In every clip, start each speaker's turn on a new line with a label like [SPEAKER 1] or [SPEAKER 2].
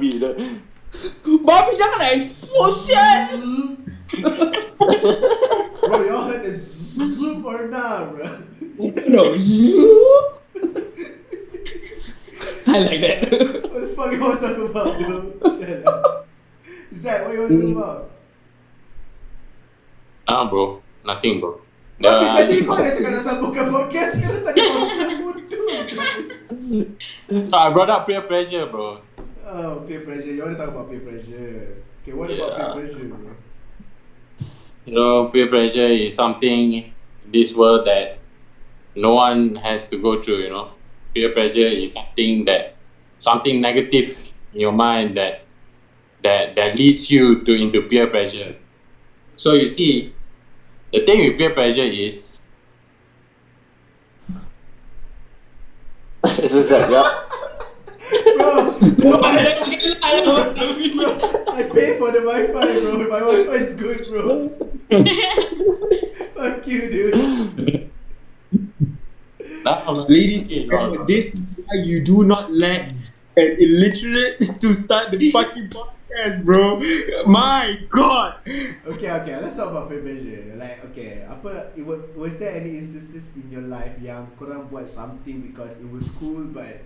[SPEAKER 1] babi dah.
[SPEAKER 2] Babi jangan explosion.
[SPEAKER 3] Bro, y'all heard the zoom or not, bro?
[SPEAKER 2] No. I like that.
[SPEAKER 3] What the fuck you want to talk about, dude? Is that what you want to talk about?
[SPEAKER 1] Bro, nothing bro.
[SPEAKER 3] Tapi tadi kau dah cakap nak sambungkan podcast, sekarang tadi makan bodoh.
[SPEAKER 1] I brought up peer pressure, bro.
[SPEAKER 3] Oh, peer pressure. You want to talk about peer pressure? Okay, what about peer pressure, bro?
[SPEAKER 1] You know, peer pressure is something in this world that no one has to go through, you know. Peer pressure is something negative in your mind that leads you into peer pressure. So you see, the thing with peer pressure is
[SPEAKER 4] Susah ya.
[SPEAKER 3] Bro, I pay for the Wi-Fi, bro. My Wi-Fi is good, bro. Fuck you, dude.
[SPEAKER 2] Ladies and gentlemen, this is why you do not let an illiterate to start the fucking podcast, bro. My God.
[SPEAKER 3] Okay, let's talk about peer pressure. Like, okay, was there any instances in your life yang korang buat something because it was cool, but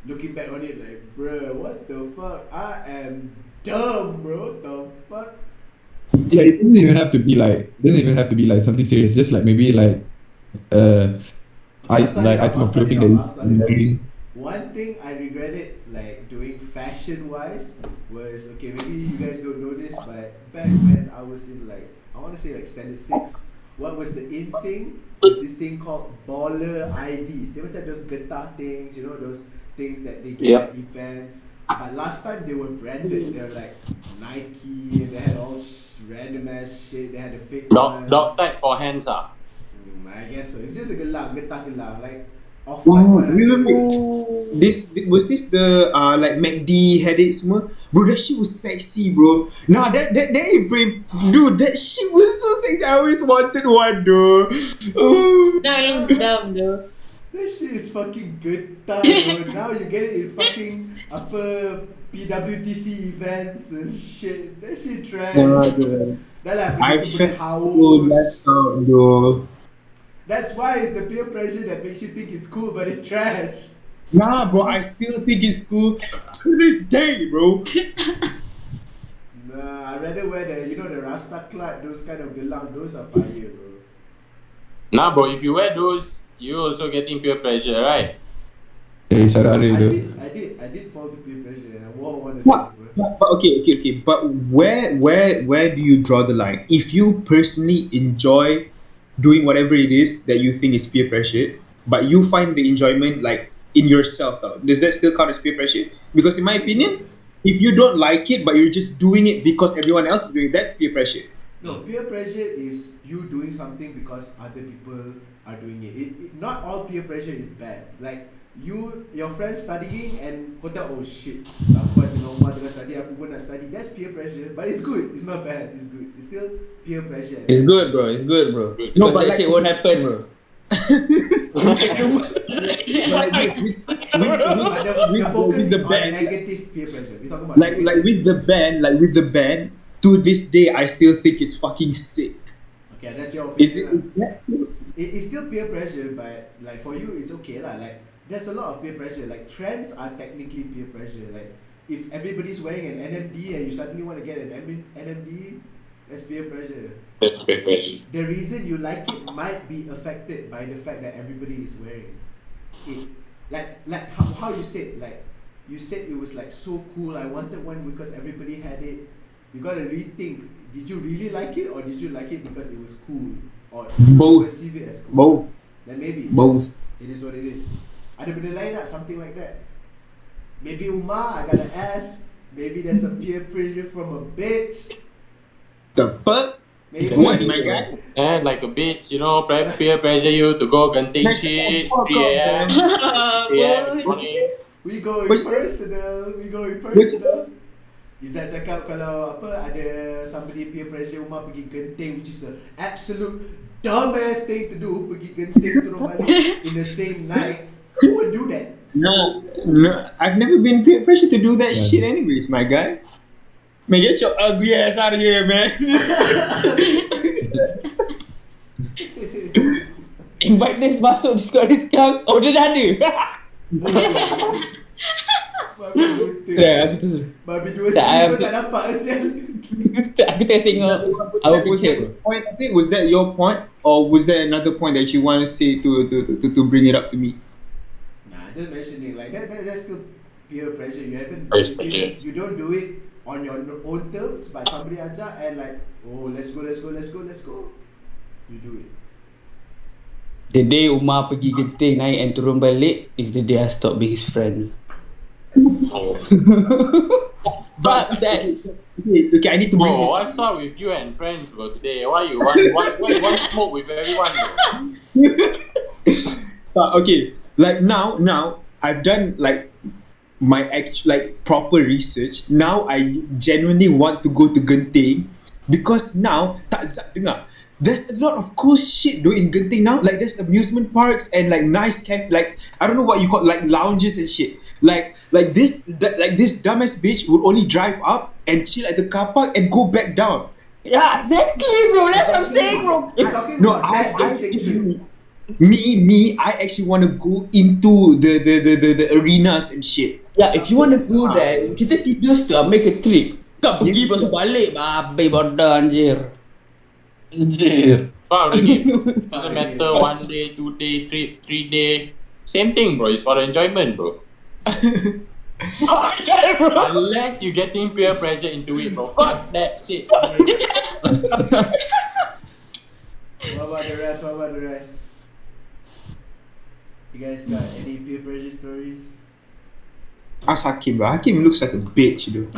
[SPEAKER 3] looking back on it, like, bro, what the fuck? I am dumb, bro. The fuck?
[SPEAKER 5] Yeah, it doesn't even have to be like something serious. Just like maybe like I think of clothing that you're wearing.
[SPEAKER 3] One thing I regretted, like doing fashion wise, was, okay, maybe you guys don't know this, but back when I was in, like, I want to say like standard 6, what was the in thing? Was this thing called baller IDs. They macam those guitar things, you know, those things that they give at events. But last time they were branded. They were like Nike, and they had all random ass shit. They had the fake ones.
[SPEAKER 1] dog tag for hands
[SPEAKER 3] I guess so. It's just a guitar gelang, like off
[SPEAKER 2] Oh, this was this the like MacD had it semua? Bro, that shit was sexy, bro. Nah, that dude, that shit was so sexy. I always wanted one, though.
[SPEAKER 6] That looks dumb, though.
[SPEAKER 3] That shit is fucking good time, bro. Now you get it in fucking PWTC events and shit. That shit trash. Dah lah,
[SPEAKER 2] I
[SPEAKER 3] pergi
[SPEAKER 2] felt though.
[SPEAKER 3] That's why it's the peer pressure that makes you think it's cool, but it's trash.
[SPEAKER 2] Nah, bro, I still think it's cool to this day, bro.
[SPEAKER 3] Nah, I'd rather wear the Rasta clat, those kind of gelang. Those are fire, bro.
[SPEAKER 1] Nah, bro, if you wear those, you also getting peer pressure, right?
[SPEAKER 5] Hey, Sarari,
[SPEAKER 3] I did fall to peer pressure, and I wore one of
[SPEAKER 2] What?
[SPEAKER 3] those, bro.
[SPEAKER 2] But okay. But where do you draw the line? If you personally enjoy doing whatever it is that you think is peer pressure, but you find the enjoyment like in yourself, though, does that still count as peer pressure? Because in my opinion, if you don't like it but you're just doing it because everyone else is doing it, that's peer pressure.
[SPEAKER 3] No, peer pressure is you doing something because other people are doing it. Not all peer pressure is bad. Like your friends studying and kau tahu, oh shit, aku ada normal tengah study, aku pun nak study. That's peer pressure, but it's good. It's not bad. It's good. It's still peer pressure.
[SPEAKER 2] It's good, bro.
[SPEAKER 5] No, but that shit won't happen, bro.
[SPEAKER 3] The focus is on negative peer pressure. We talk about
[SPEAKER 2] with the band. To this day, I still think it's fucking sick.
[SPEAKER 3] Okay, that's your opinion.
[SPEAKER 2] Is
[SPEAKER 3] it's still peer pressure, but like for you, it's okay lah. Like there's a lot of peer pressure. Like trends are technically peer pressure. Like if everybody's wearing an NMD and you suddenly want to get an NMD, that's peer pressure.
[SPEAKER 1] That's peer pressure.
[SPEAKER 3] The reason you like it might be affected by the fact that everybody is wearing it. Like how you said, like you said it was like so cool. I wanted one because everybody had it. You gotta rethink. Did you really like it, or did you like it because it was cool, or
[SPEAKER 2] Both.
[SPEAKER 3] perceive it as cool?
[SPEAKER 2] Both.
[SPEAKER 3] Then maybe
[SPEAKER 2] Both.
[SPEAKER 3] it is what it is. Ada benda lain tak? Something like that. Maybe Umar, I gotta ask. Maybe there's a peer pressure from a bitch.
[SPEAKER 2] The fuck?
[SPEAKER 3] Maybe.
[SPEAKER 2] What, my guy?
[SPEAKER 1] Like a bitch, you know, peer pressure you to go genting shit, 3 a.m. 3 a.m.
[SPEAKER 3] We going
[SPEAKER 2] What's that?
[SPEAKER 3] personal. Izzat cakap kalau ada somebody peer pressure Umar pergi genting, which is a absolute dumbass thing to do, pergi genting turun balik in the same night. Who would do that?
[SPEAKER 2] No, I've never been peer pressure to do that
[SPEAKER 5] Yeah.
[SPEAKER 2] shit anyways, my guy. Man, get your ugly ass out of here, man.
[SPEAKER 4] Invite this masuk Discord ni sekarang. Oh, dia dah ada.
[SPEAKER 3] Babi buta.
[SPEAKER 4] Ya, aku tu.
[SPEAKER 3] Babi dua
[SPEAKER 4] Tak,
[SPEAKER 3] segi pun
[SPEAKER 4] aku-
[SPEAKER 3] tak nampak sial.
[SPEAKER 4] Aku tengah tengok our
[SPEAKER 2] was
[SPEAKER 4] picture.
[SPEAKER 2] that your point? I think was that your point, or was there another point that you want to say to bring it up to me?
[SPEAKER 3] Nah, just mentioning like that's still peer pressure. You haven't
[SPEAKER 1] Peer pressure.
[SPEAKER 3] you don't do it on your own terms, but somebody ajak and like, oh, let's go. You do it.
[SPEAKER 4] The day Umar pergi Genting naik and turun balik is the day I stop being his friend.
[SPEAKER 1] Oh.
[SPEAKER 4] Fuck that.
[SPEAKER 2] Okay, I need to bring
[SPEAKER 1] Bro,
[SPEAKER 2] this.
[SPEAKER 1] what's up with you and friends, bro, today? Why you want smoke with everyone, bro?
[SPEAKER 2] Okay, like now I've done like my proper research. Now I genuinely want to go to Genting because now tak zat dengar. There's a lot of cool shit though in Genting now. Like there's amusement parks and like nice like I don't know what you call like lounges and shit. Like this dumbass bitch would only drive up and chill at the car park and go back down.
[SPEAKER 4] Yeah, exactly, bro. That's what I'm saying, bro.
[SPEAKER 3] You're talking
[SPEAKER 2] No,
[SPEAKER 3] about that Genting trip.
[SPEAKER 2] I actually want to go into the arenas and shit.
[SPEAKER 4] Yeah, if you want to go there, kita tidur make a trip. Kau pergi lepas tu balik, babe bodoh anjir.
[SPEAKER 5] Anjir.
[SPEAKER 1] Wow, the game doesn't matter 1 day, 2 day, 3 day. Same thing, bro. It's for the enjoyment, bro. Unless you getting peer pressure into it, bro. Fuck that shit.
[SPEAKER 3] What about the rest? You guys got any peer pressure stories?
[SPEAKER 2] Ask Hakim, bro. Hakim looks like a bitch, dude.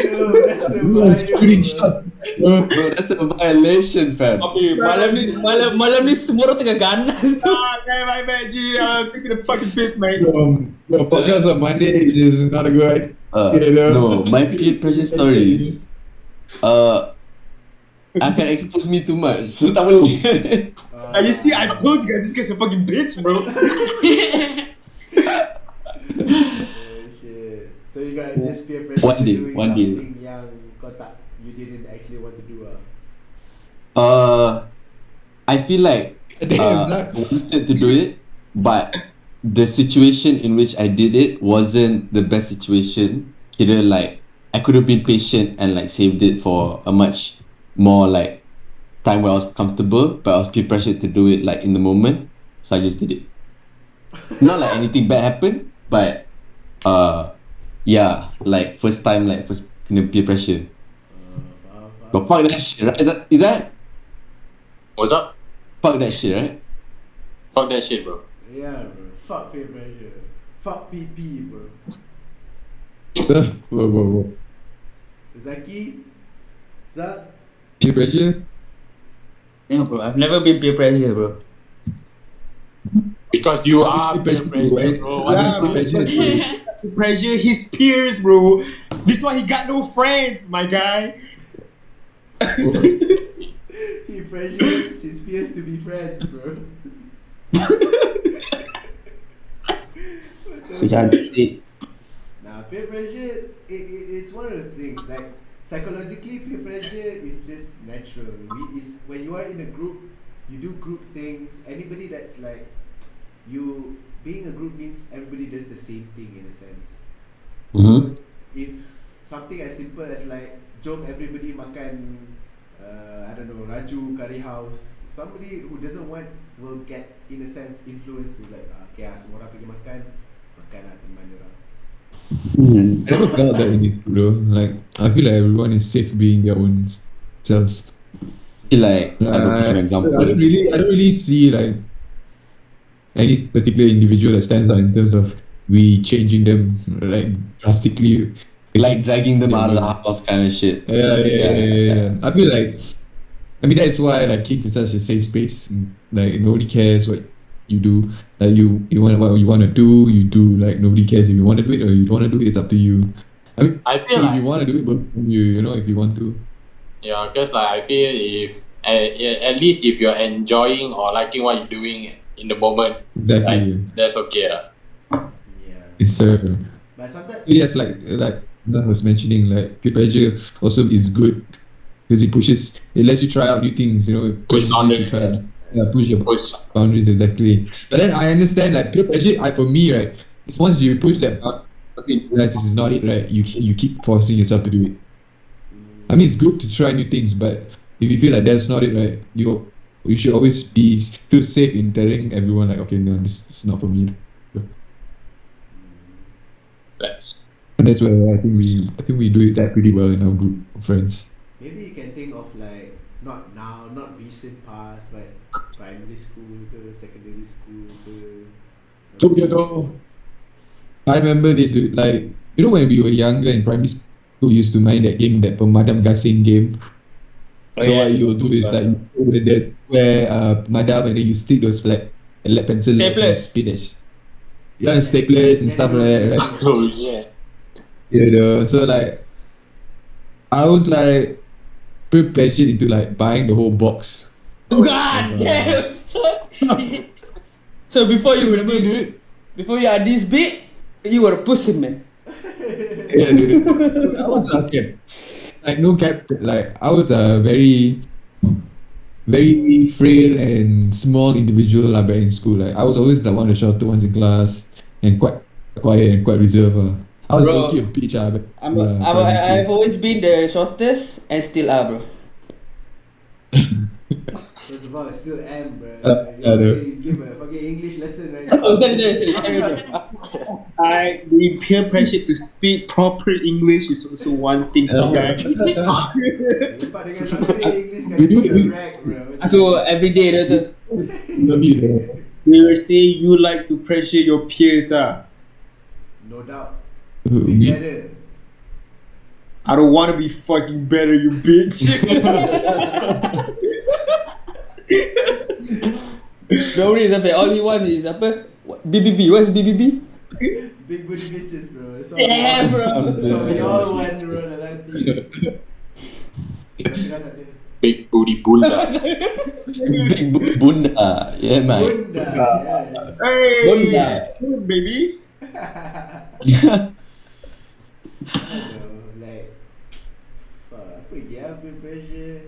[SPEAKER 3] Yo, that's a violation.
[SPEAKER 5] Bro, that's a violation, fam.
[SPEAKER 4] Tapi malam ni semua orang tengah ganas.
[SPEAKER 2] My bad, G. I'm taking a fucking piss, man.
[SPEAKER 5] The podcast on Monday is just not a good.
[SPEAKER 7] No, my peer pressure stories. Akan expose me too much, so tak boleh.
[SPEAKER 2] You see, I told you guys this guy's a fucking bitch, bro.
[SPEAKER 3] Shit. So you got just peer pressure
[SPEAKER 7] One day,
[SPEAKER 3] doing
[SPEAKER 7] one day.
[SPEAKER 3] something yang kau tak, you didn't actually want to do
[SPEAKER 7] I feel like
[SPEAKER 5] Damn,
[SPEAKER 7] I
[SPEAKER 5] Zach.
[SPEAKER 7] wanted to do it, but the situation in which I did it wasn't the best situation. Kira like I could have been patient and like saved it for a much more like time where I was comfortable, but I was peer pressured to do it like in the moment, so I just did it. Not like anything bad happened, but yeah, like first kena peer pressure. But fuck that shit, right? Is that
[SPEAKER 1] What's up?
[SPEAKER 7] fuck that shit, right?
[SPEAKER 1] Fuck that shit, bro.
[SPEAKER 3] Yeah, bro. Fuck peer pressure. Fuck PP, bro.
[SPEAKER 5] Whoa.
[SPEAKER 3] Zaki? Zak?
[SPEAKER 5] Peer pressure?
[SPEAKER 4] Yeah, bro. I've never been peer pressure, bro.
[SPEAKER 1] Because you are peer pressure, bro. What
[SPEAKER 2] Yeah,
[SPEAKER 1] the fuck?
[SPEAKER 2] Pressure his peers, bro. This why he got no friends, my guy.
[SPEAKER 3] He pressures his peers to be friends, bro.
[SPEAKER 4] Cantik.
[SPEAKER 3] Nah, peer pressure, it's one of the things, like, psychologically, peer pressure is just natural. When you are in a group, you do group things. Anybody that's like, being a group means everybody does the same thing in a sense.
[SPEAKER 7] Mm-hmm.
[SPEAKER 3] If something as simple as like, jom everybody makan, I don't know, Raju Curry House, somebody who doesn't want will get, in a sense, influenced to like, okay, semua orang pergi makan lah teman dia orang.
[SPEAKER 5] I never felt that in this group though. Like, I feel like everyone is safe being their own selves.
[SPEAKER 7] Feel like I don't have an example.
[SPEAKER 5] I don't really see like any particular individual that stands out in terms of we changing them like drastically.
[SPEAKER 7] Like dragging them out of the house kind of shit.
[SPEAKER 5] Yeah. I feel like, I mean, that's why like kids is such a safe space. Like nobody cares what you do. Like you want what you want to do, you do. Like nobody cares if you want to do it or you don't want to do it. It's up to you. I mean,
[SPEAKER 1] I feel
[SPEAKER 5] if
[SPEAKER 1] like,
[SPEAKER 5] you want to do it, but you know, if you want to.
[SPEAKER 1] yeah, because like I feel if at least if you're enjoying or liking what you're doing in the moment,
[SPEAKER 5] Exactly.
[SPEAKER 1] that's okay.
[SPEAKER 3] Yeah.
[SPEAKER 5] Yes, sir.
[SPEAKER 3] But sometimes
[SPEAKER 5] Yes, like I was mentioning, like peer pressure also is good because it lets you try out new things. You know, it
[SPEAKER 1] Push
[SPEAKER 5] pushes you to
[SPEAKER 1] boundaries.
[SPEAKER 5] try out, push your
[SPEAKER 1] Push.
[SPEAKER 5] boundaries exactly. But then I understand like peer pressure. For me, right, it's once you push that boundary, you realize this is not it, right? You keep forcing yourself to do it. I mean, it's good to try new things, but if you feel like that's not it, right, you should always feel safe in telling everyone like, okay, no, this is not for me.
[SPEAKER 1] That's
[SPEAKER 5] And that's where I think we do it that pretty well in our group of friends.
[SPEAKER 3] maybe you can think of like not now, not recent past, but primary school ke, secondary school ke.
[SPEAKER 5] Oh, you know, I remember this, dude, like, you know, when we were younger in primary school, we used to mind that game, that pemadam gasing game. So what you'll do is like, you go over there, where pemadam, and then you stick those like lead pencil leads and
[SPEAKER 4] Staplers.
[SPEAKER 5] spin it. Yeah, staplers and stuff like that, right?
[SPEAKER 1] oh yeah.
[SPEAKER 5] You know, so like, I was like pretty passionate into like buying the whole box.
[SPEAKER 4] God damn, son. So before
[SPEAKER 5] You
[SPEAKER 4] you
[SPEAKER 5] remember, dude?
[SPEAKER 4] before you are this big, you were a pussy, man.
[SPEAKER 5] Yeah, dude. I was okay. Like no cap, like I was a very frail and small individual like back in school. Like I was always like one of the shorter ones in class and quite quiet and quite reserved. I was
[SPEAKER 4] Bro,
[SPEAKER 5] lucky a bitch. But,
[SPEAKER 4] I've always been the shortest and still are, bro.
[SPEAKER 3] First of all, I still am, bro.
[SPEAKER 5] I know.
[SPEAKER 3] You give a fucking English lesson right now.
[SPEAKER 4] Oh, sorry.
[SPEAKER 2] The peer pressure to speak proper English is also one thing. Okay?
[SPEAKER 3] Lepak dengan siapa English kan
[SPEAKER 5] You do it.
[SPEAKER 3] correct, bro.
[SPEAKER 4] Aku everyday dah tu.
[SPEAKER 2] They were saying you like to pressure your peers.
[SPEAKER 3] No doubt. Be
[SPEAKER 5] Me-
[SPEAKER 3] better.
[SPEAKER 2] I don't want to be fucking better, you bitch.
[SPEAKER 4] Don't worry, sampai all you want is apa? BBB. What's BBB?
[SPEAKER 3] Big booty bitches, bro. That's all,
[SPEAKER 4] Yeah, bro.
[SPEAKER 3] that's what we all want, bro. Nanti.
[SPEAKER 1] Big booty bunda.
[SPEAKER 7] Big bunda. Yeah, man.
[SPEAKER 3] Bunda, yes.
[SPEAKER 2] Hey,
[SPEAKER 4] Bunda.
[SPEAKER 2] baby.
[SPEAKER 3] I don't know, like, fuck, apa lagi peer pressure?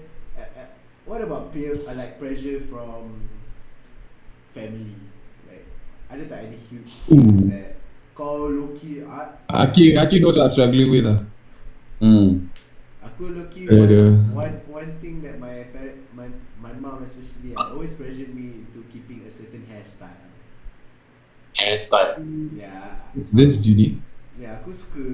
[SPEAKER 3] What about like pressure from family? Like, ada tak any huge things that kau low-key,
[SPEAKER 5] Aki knows what I'm struggling with.
[SPEAKER 3] aku low-key
[SPEAKER 5] Ada.
[SPEAKER 3] one thing that my mom especially always pressured me to keeping a certain hairstyle.
[SPEAKER 1] Hairstyle.
[SPEAKER 3] Yeah,
[SPEAKER 5] That's unique.
[SPEAKER 3] yeah, aku suka.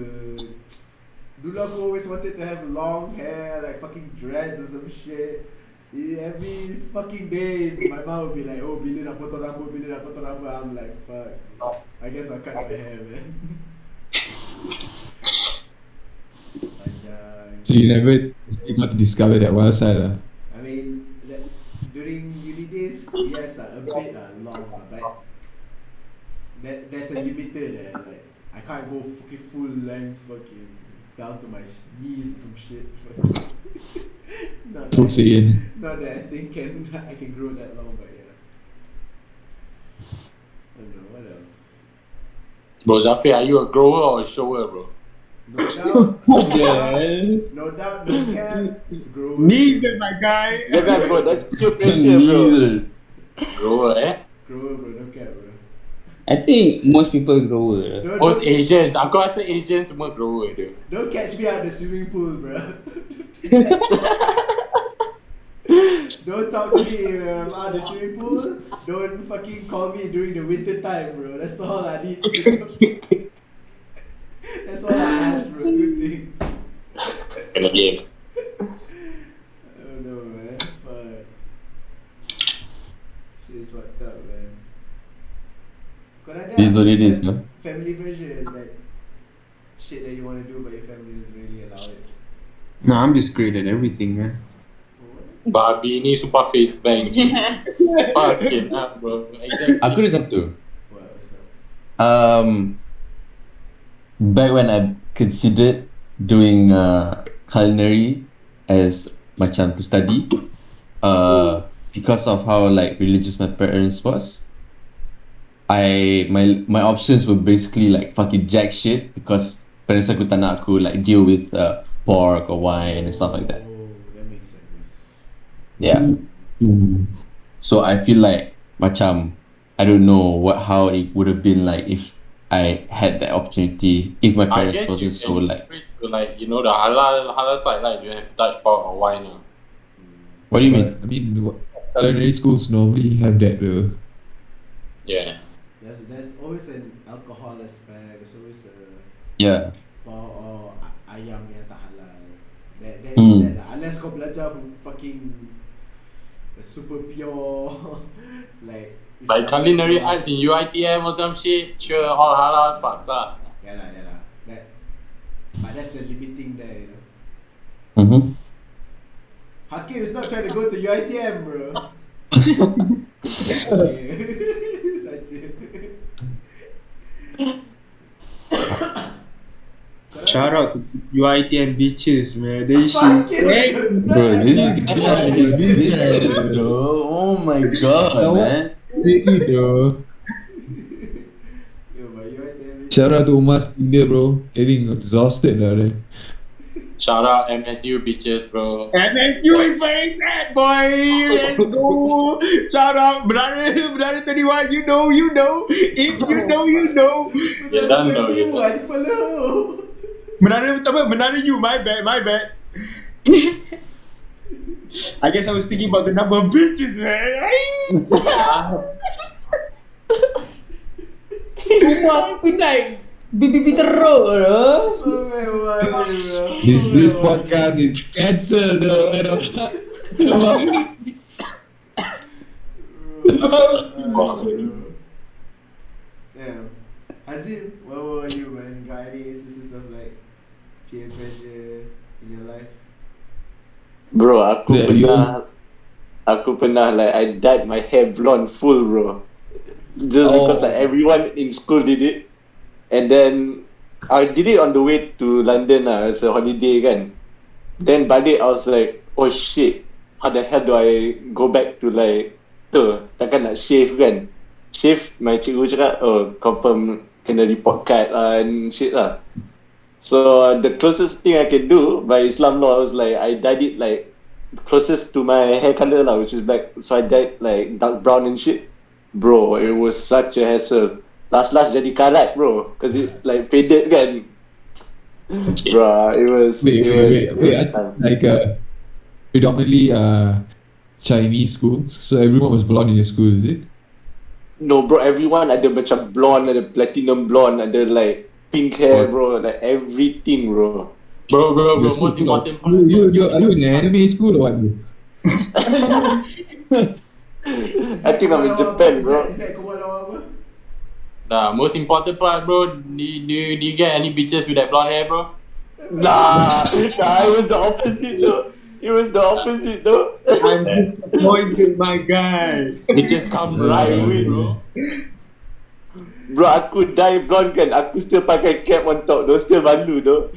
[SPEAKER 3] Dulu aku always wanted to have long hair, like fucking dreads or some shit. Every fucking day, my mom would be like, "Oh, bila nak potong rambut, bila nak potong rambut." I'm like, "Fuck, I guess I'll cut my hair, man." Panjang.
[SPEAKER 5] So you never got to discover that wild side.
[SPEAKER 3] I mean, during uni days, yes, a bit long, but there's a limiter there. Like, I can't go fucking full length, fucking down to my knees or some shit. Not
[SPEAKER 5] Full
[SPEAKER 3] that,
[SPEAKER 5] Saiyan.
[SPEAKER 3] not that I think I can grow that long, but yeah. I don't know what else.
[SPEAKER 1] Bro Zafir, are you a grower or a shower, bro?
[SPEAKER 3] No doubt,
[SPEAKER 4] Yeah.
[SPEAKER 3] no doubt, no cap. Grow.
[SPEAKER 2] Neither, my guy.
[SPEAKER 8] Yeah, man, bro, that's peer pressure, bro.
[SPEAKER 7] Neither.
[SPEAKER 1] Grower, eh?
[SPEAKER 3] Grow, bro, no cap, bro.
[SPEAKER 4] I think most people grow.
[SPEAKER 1] Most Asians, aku rasa Asians semua grower dia.
[SPEAKER 3] Don't catch me out the swimming pool, bro. Don't talk to me out the swimming pool. Don't fucking call me during the winter time, bro. That's all I need to know. That's all I ask, bro. Two things.
[SPEAKER 1] Kena game.
[SPEAKER 3] I don't know, man. Fuck. Shit is fucked up, man. Kau ada
[SPEAKER 7] It is what it is, man.
[SPEAKER 3] family pressure, like shit that you want to do but your family doesn't really allow it.
[SPEAKER 2] No, I'm just great at everything, man.
[SPEAKER 1] Babi ni sumpah face bang. Fucking hell, bro. Exactly.
[SPEAKER 7] Aku ada satu.
[SPEAKER 3] What's up?
[SPEAKER 7] Back when I considered doing culinary as macam to study, because of how like religious my parents was, my options were basically like fucking jack shit because parents aku tak nak aku like deal with pork or wine and stuff like that.
[SPEAKER 3] Oh, that makes sense.
[SPEAKER 7] Yeah.
[SPEAKER 5] Ooh.
[SPEAKER 7] So I feel like macam I don't know how it would have been like if I had that opportunity if my
[SPEAKER 1] I
[SPEAKER 7] parents
[SPEAKER 1] guess
[SPEAKER 7] wasn't
[SPEAKER 1] you
[SPEAKER 7] so
[SPEAKER 1] can
[SPEAKER 7] like.
[SPEAKER 1] to like the halal side, like you have to touch pork or wine.
[SPEAKER 7] What do you mean?
[SPEAKER 5] But, I mean, culinary schools normally have that though.
[SPEAKER 1] Yeah.
[SPEAKER 3] There's always an alcohol aspect. There's always a
[SPEAKER 7] Yeah.
[SPEAKER 3] or ayam yang tak halal. There is
[SPEAKER 7] Mm.
[SPEAKER 3] that lah. Unless kau belajar from fucking super pure like
[SPEAKER 1] Like
[SPEAKER 3] Islamic
[SPEAKER 1] culinary
[SPEAKER 3] law.
[SPEAKER 1] arts in UITM or some shit, sure, all halal, fuck lah.
[SPEAKER 3] Yeah lah. But that's the limiting there, you know.
[SPEAKER 7] Mm-hmm.
[SPEAKER 3] Hakim is not trying to go to UITM, bro. Saja.
[SPEAKER 2] Shout out to UITM bitches, man. They
[SPEAKER 3] Fuck
[SPEAKER 2] should
[SPEAKER 3] you.
[SPEAKER 7] Bro, this guy is
[SPEAKER 5] Yeah.
[SPEAKER 7] bitches, bro. Oh my god,
[SPEAKER 5] Now what?
[SPEAKER 7] man.
[SPEAKER 5] Really though.
[SPEAKER 3] Yo, but UITM
[SPEAKER 5] Shout out to Umas India, bro. Getting exhausted now.
[SPEAKER 1] Shout out MSU bitches, bro.
[SPEAKER 2] MSU is very sad, boy. Let's go. Shout out, brother 21. You know. If you know, you know.
[SPEAKER 1] You don't know it.
[SPEAKER 3] What below?
[SPEAKER 2] Menara you. My bad. I guess I was thinking about the number of bitches, man.
[SPEAKER 4] Rumah pinai bibi teruk bro.
[SPEAKER 3] Oh man, what, bro?
[SPEAKER 5] This podcast is cancelled though.
[SPEAKER 3] Damn. Hazim, where were you, man? Got any instances of like peer pressure in your life?
[SPEAKER 8] Bro, aku
[SPEAKER 5] Yeah,
[SPEAKER 8] pernah like I dyed my hair blonde full, bro. Just because like everyone in school did it. And then I did it on the way to London as a holiday kan. Then balik I was like, oh shit, how the hell do I go back to like takkan nak shave kan. Shave, my cikgu cakap, oh confirm kena report card lah and shit lah. So the closest thing I can do by Islam law was like I dyed it like closest to my hair color lah, which is black. So I dyed like dark brown and shit. Bro, it was such a hassle. Last jadi karat, bro, because it like faded kan. Bro, it was.
[SPEAKER 5] Wait.
[SPEAKER 8] was
[SPEAKER 5] Like predominantly Chinese school, so everyone was blonde in your school, is it?
[SPEAKER 8] No, bro, everyone ada macam blonde, ada platinum blonde, ada like pink hair, bro, like everything, bro.
[SPEAKER 1] Bro,
[SPEAKER 5] Your school
[SPEAKER 1] most
[SPEAKER 5] full of-
[SPEAKER 1] important part.
[SPEAKER 5] you are you in an anime school or what? Bro?
[SPEAKER 8] I think I'm in Japan, bro.
[SPEAKER 3] Is that Kumalawa apa?
[SPEAKER 1] The most important part, bro. Do you get any bitches with that blonde hair, bro?
[SPEAKER 8] Nah, it was the opposite though. It was the opposite though.
[SPEAKER 2] I'm disappointed, my guy.
[SPEAKER 1] Bitches come right away, bro.
[SPEAKER 8] Bro, aku dye blonde kan, aku still pakai cap on top though, still malu though.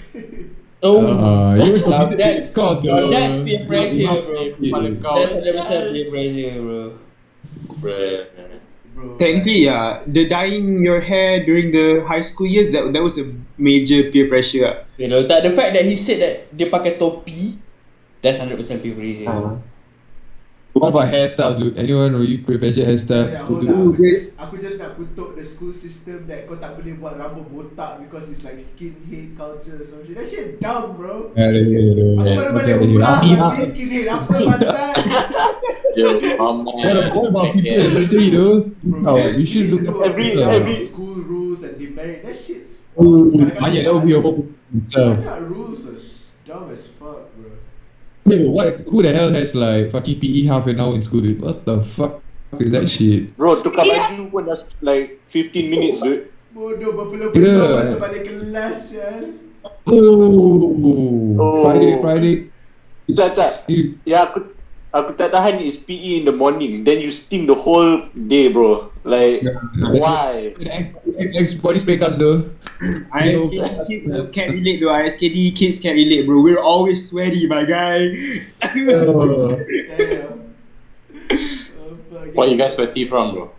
[SPEAKER 5] You were
[SPEAKER 4] Now
[SPEAKER 5] committed to cause,
[SPEAKER 4] now that's peer pressure, bro.
[SPEAKER 1] Kepala kau.
[SPEAKER 4] That's 100% peer pressure, bro.
[SPEAKER 1] Bro.
[SPEAKER 3] Bro,
[SPEAKER 2] Technically, the dyeing your hair during the high school years, that was a major peer pressure.
[SPEAKER 4] You know, the fact that he said that dia pakai topi, that's 100% peer pressure.
[SPEAKER 5] What about hairstyles, dude? Anyone really prepare hairstyle?
[SPEAKER 3] Yeah,
[SPEAKER 5] School,
[SPEAKER 3] hold
[SPEAKER 5] dude?
[SPEAKER 3] up. Aku just nak kutuk the school system that kau tak boleh buat rambut botak because it's like skinhead culture or some shit. That shit dumb, bro. Aku baru balik umrah, mati skinhead. Apa pantat?
[SPEAKER 1] Yo,
[SPEAKER 5] What about people in the military, though?
[SPEAKER 3] Bro,
[SPEAKER 5] Oh, you should look at
[SPEAKER 8] every-
[SPEAKER 3] school rules and demerit. That shit's
[SPEAKER 5] yeah, that would be a whole itself.
[SPEAKER 3] Banyak rules are dumb as fuck, bro.
[SPEAKER 5] Who the hell has like fucking PE half an hour in school, dude? What the fuck is that shit?
[SPEAKER 8] Bro, tukar baju pun dah like 15 minutes, dude.
[SPEAKER 3] Bodoh berpeluh-peluh
[SPEAKER 5] Yeah.
[SPEAKER 3] masuk balik kelas, kan?
[SPEAKER 5] Oh, Friday.
[SPEAKER 8] Tak.
[SPEAKER 5] You,
[SPEAKER 8] Ya, aku tak tahan is PE in the morning. Then you sting the whole day, bro. Like, why?
[SPEAKER 5] body spray cuts though.
[SPEAKER 2] ISKD kids can't relate though. ISKD kids can't relate, bro. We're always sweaty, my guy.
[SPEAKER 3] Damn.
[SPEAKER 1] What you guys sweaty from, bro?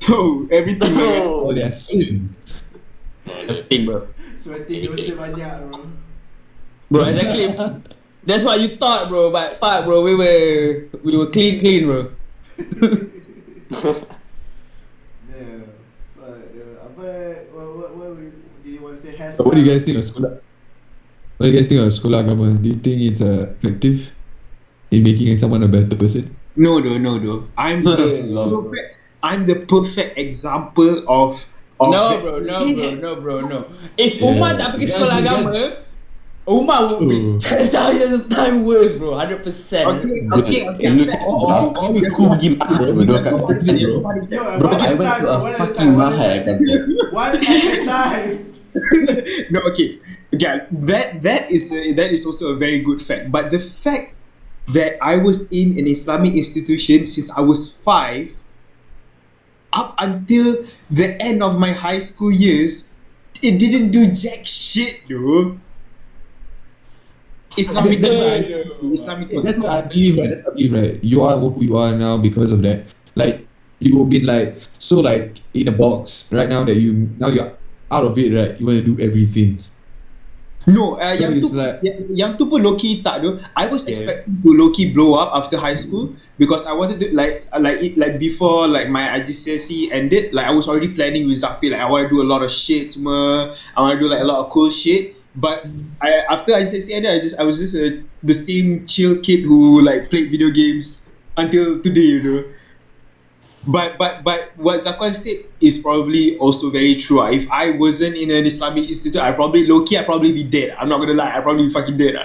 [SPEAKER 2] Oh, everything, man.
[SPEAKER 8] Oh,
[SPEAKER 5] Oh, their sins.
[SPEAKER 4] Thing, bro.
[SPEAKER 3] Sweating dosa banyak bro.
[SPEAKER 4] Bro, exactly. That's what you thought, bro. But fuck, bro, we were clean, bro.
[SPEAKER 3] Yeah. But apa? What do you want to say?
[SPEAKER 5] So what do you guys think of sekolah? What do you guys think of sekolah agama? Do you think it's effective in making someone a better person?
[SPEAKER 2] No, though. I'm the perfect example of
[SPEAKER 4] No,
[SPEAKER 2] that.
[SPEAKER 4] bro, no. If Umar tak pergi sekolah agama, Umar would be 10,000 times worse, bro. 100%.
[SPEAKER 2] Okay.
[SPEAKER 7] Kau ni cool pergi mahal bro kat Malaysia, bro. Bro, I went to a fucking mahal kat
[SPEAKER 3] One at a time.
[SPEAKER 2] No, okay. Yeah, that is also a very good fact. But the fact that I was in an Islamic institution since I was 5 up until the end of my high school years, it didn't do jack shit, though. Islamic
[SPEAKER 5] That's what I believe, right? That's what I believe, right? You are who you are now because of that. Like, you will be like so like in a box right now that you're out of it, right? You want to do everything.
[SPEAKER 2] No,
[SPEAKER 5] So it's like-
[SPEAKER 2] yang tu pun low-key tak tu. I was expecting to low-key blow up after high school because I wanted to like before like my IGCSE ended, like I was already planning with Zafi, like I want to do a lot of shit semua. I want to do like a lot of cool shit. But after IGCSE ended, I was just the same chill kid who like played video games until today, you know. But what Zakwan said is probably also very true. If I wasn't in an Islamic institute, I'd probably be dead. I'm not gonna lie, I'd probably be fucking dead.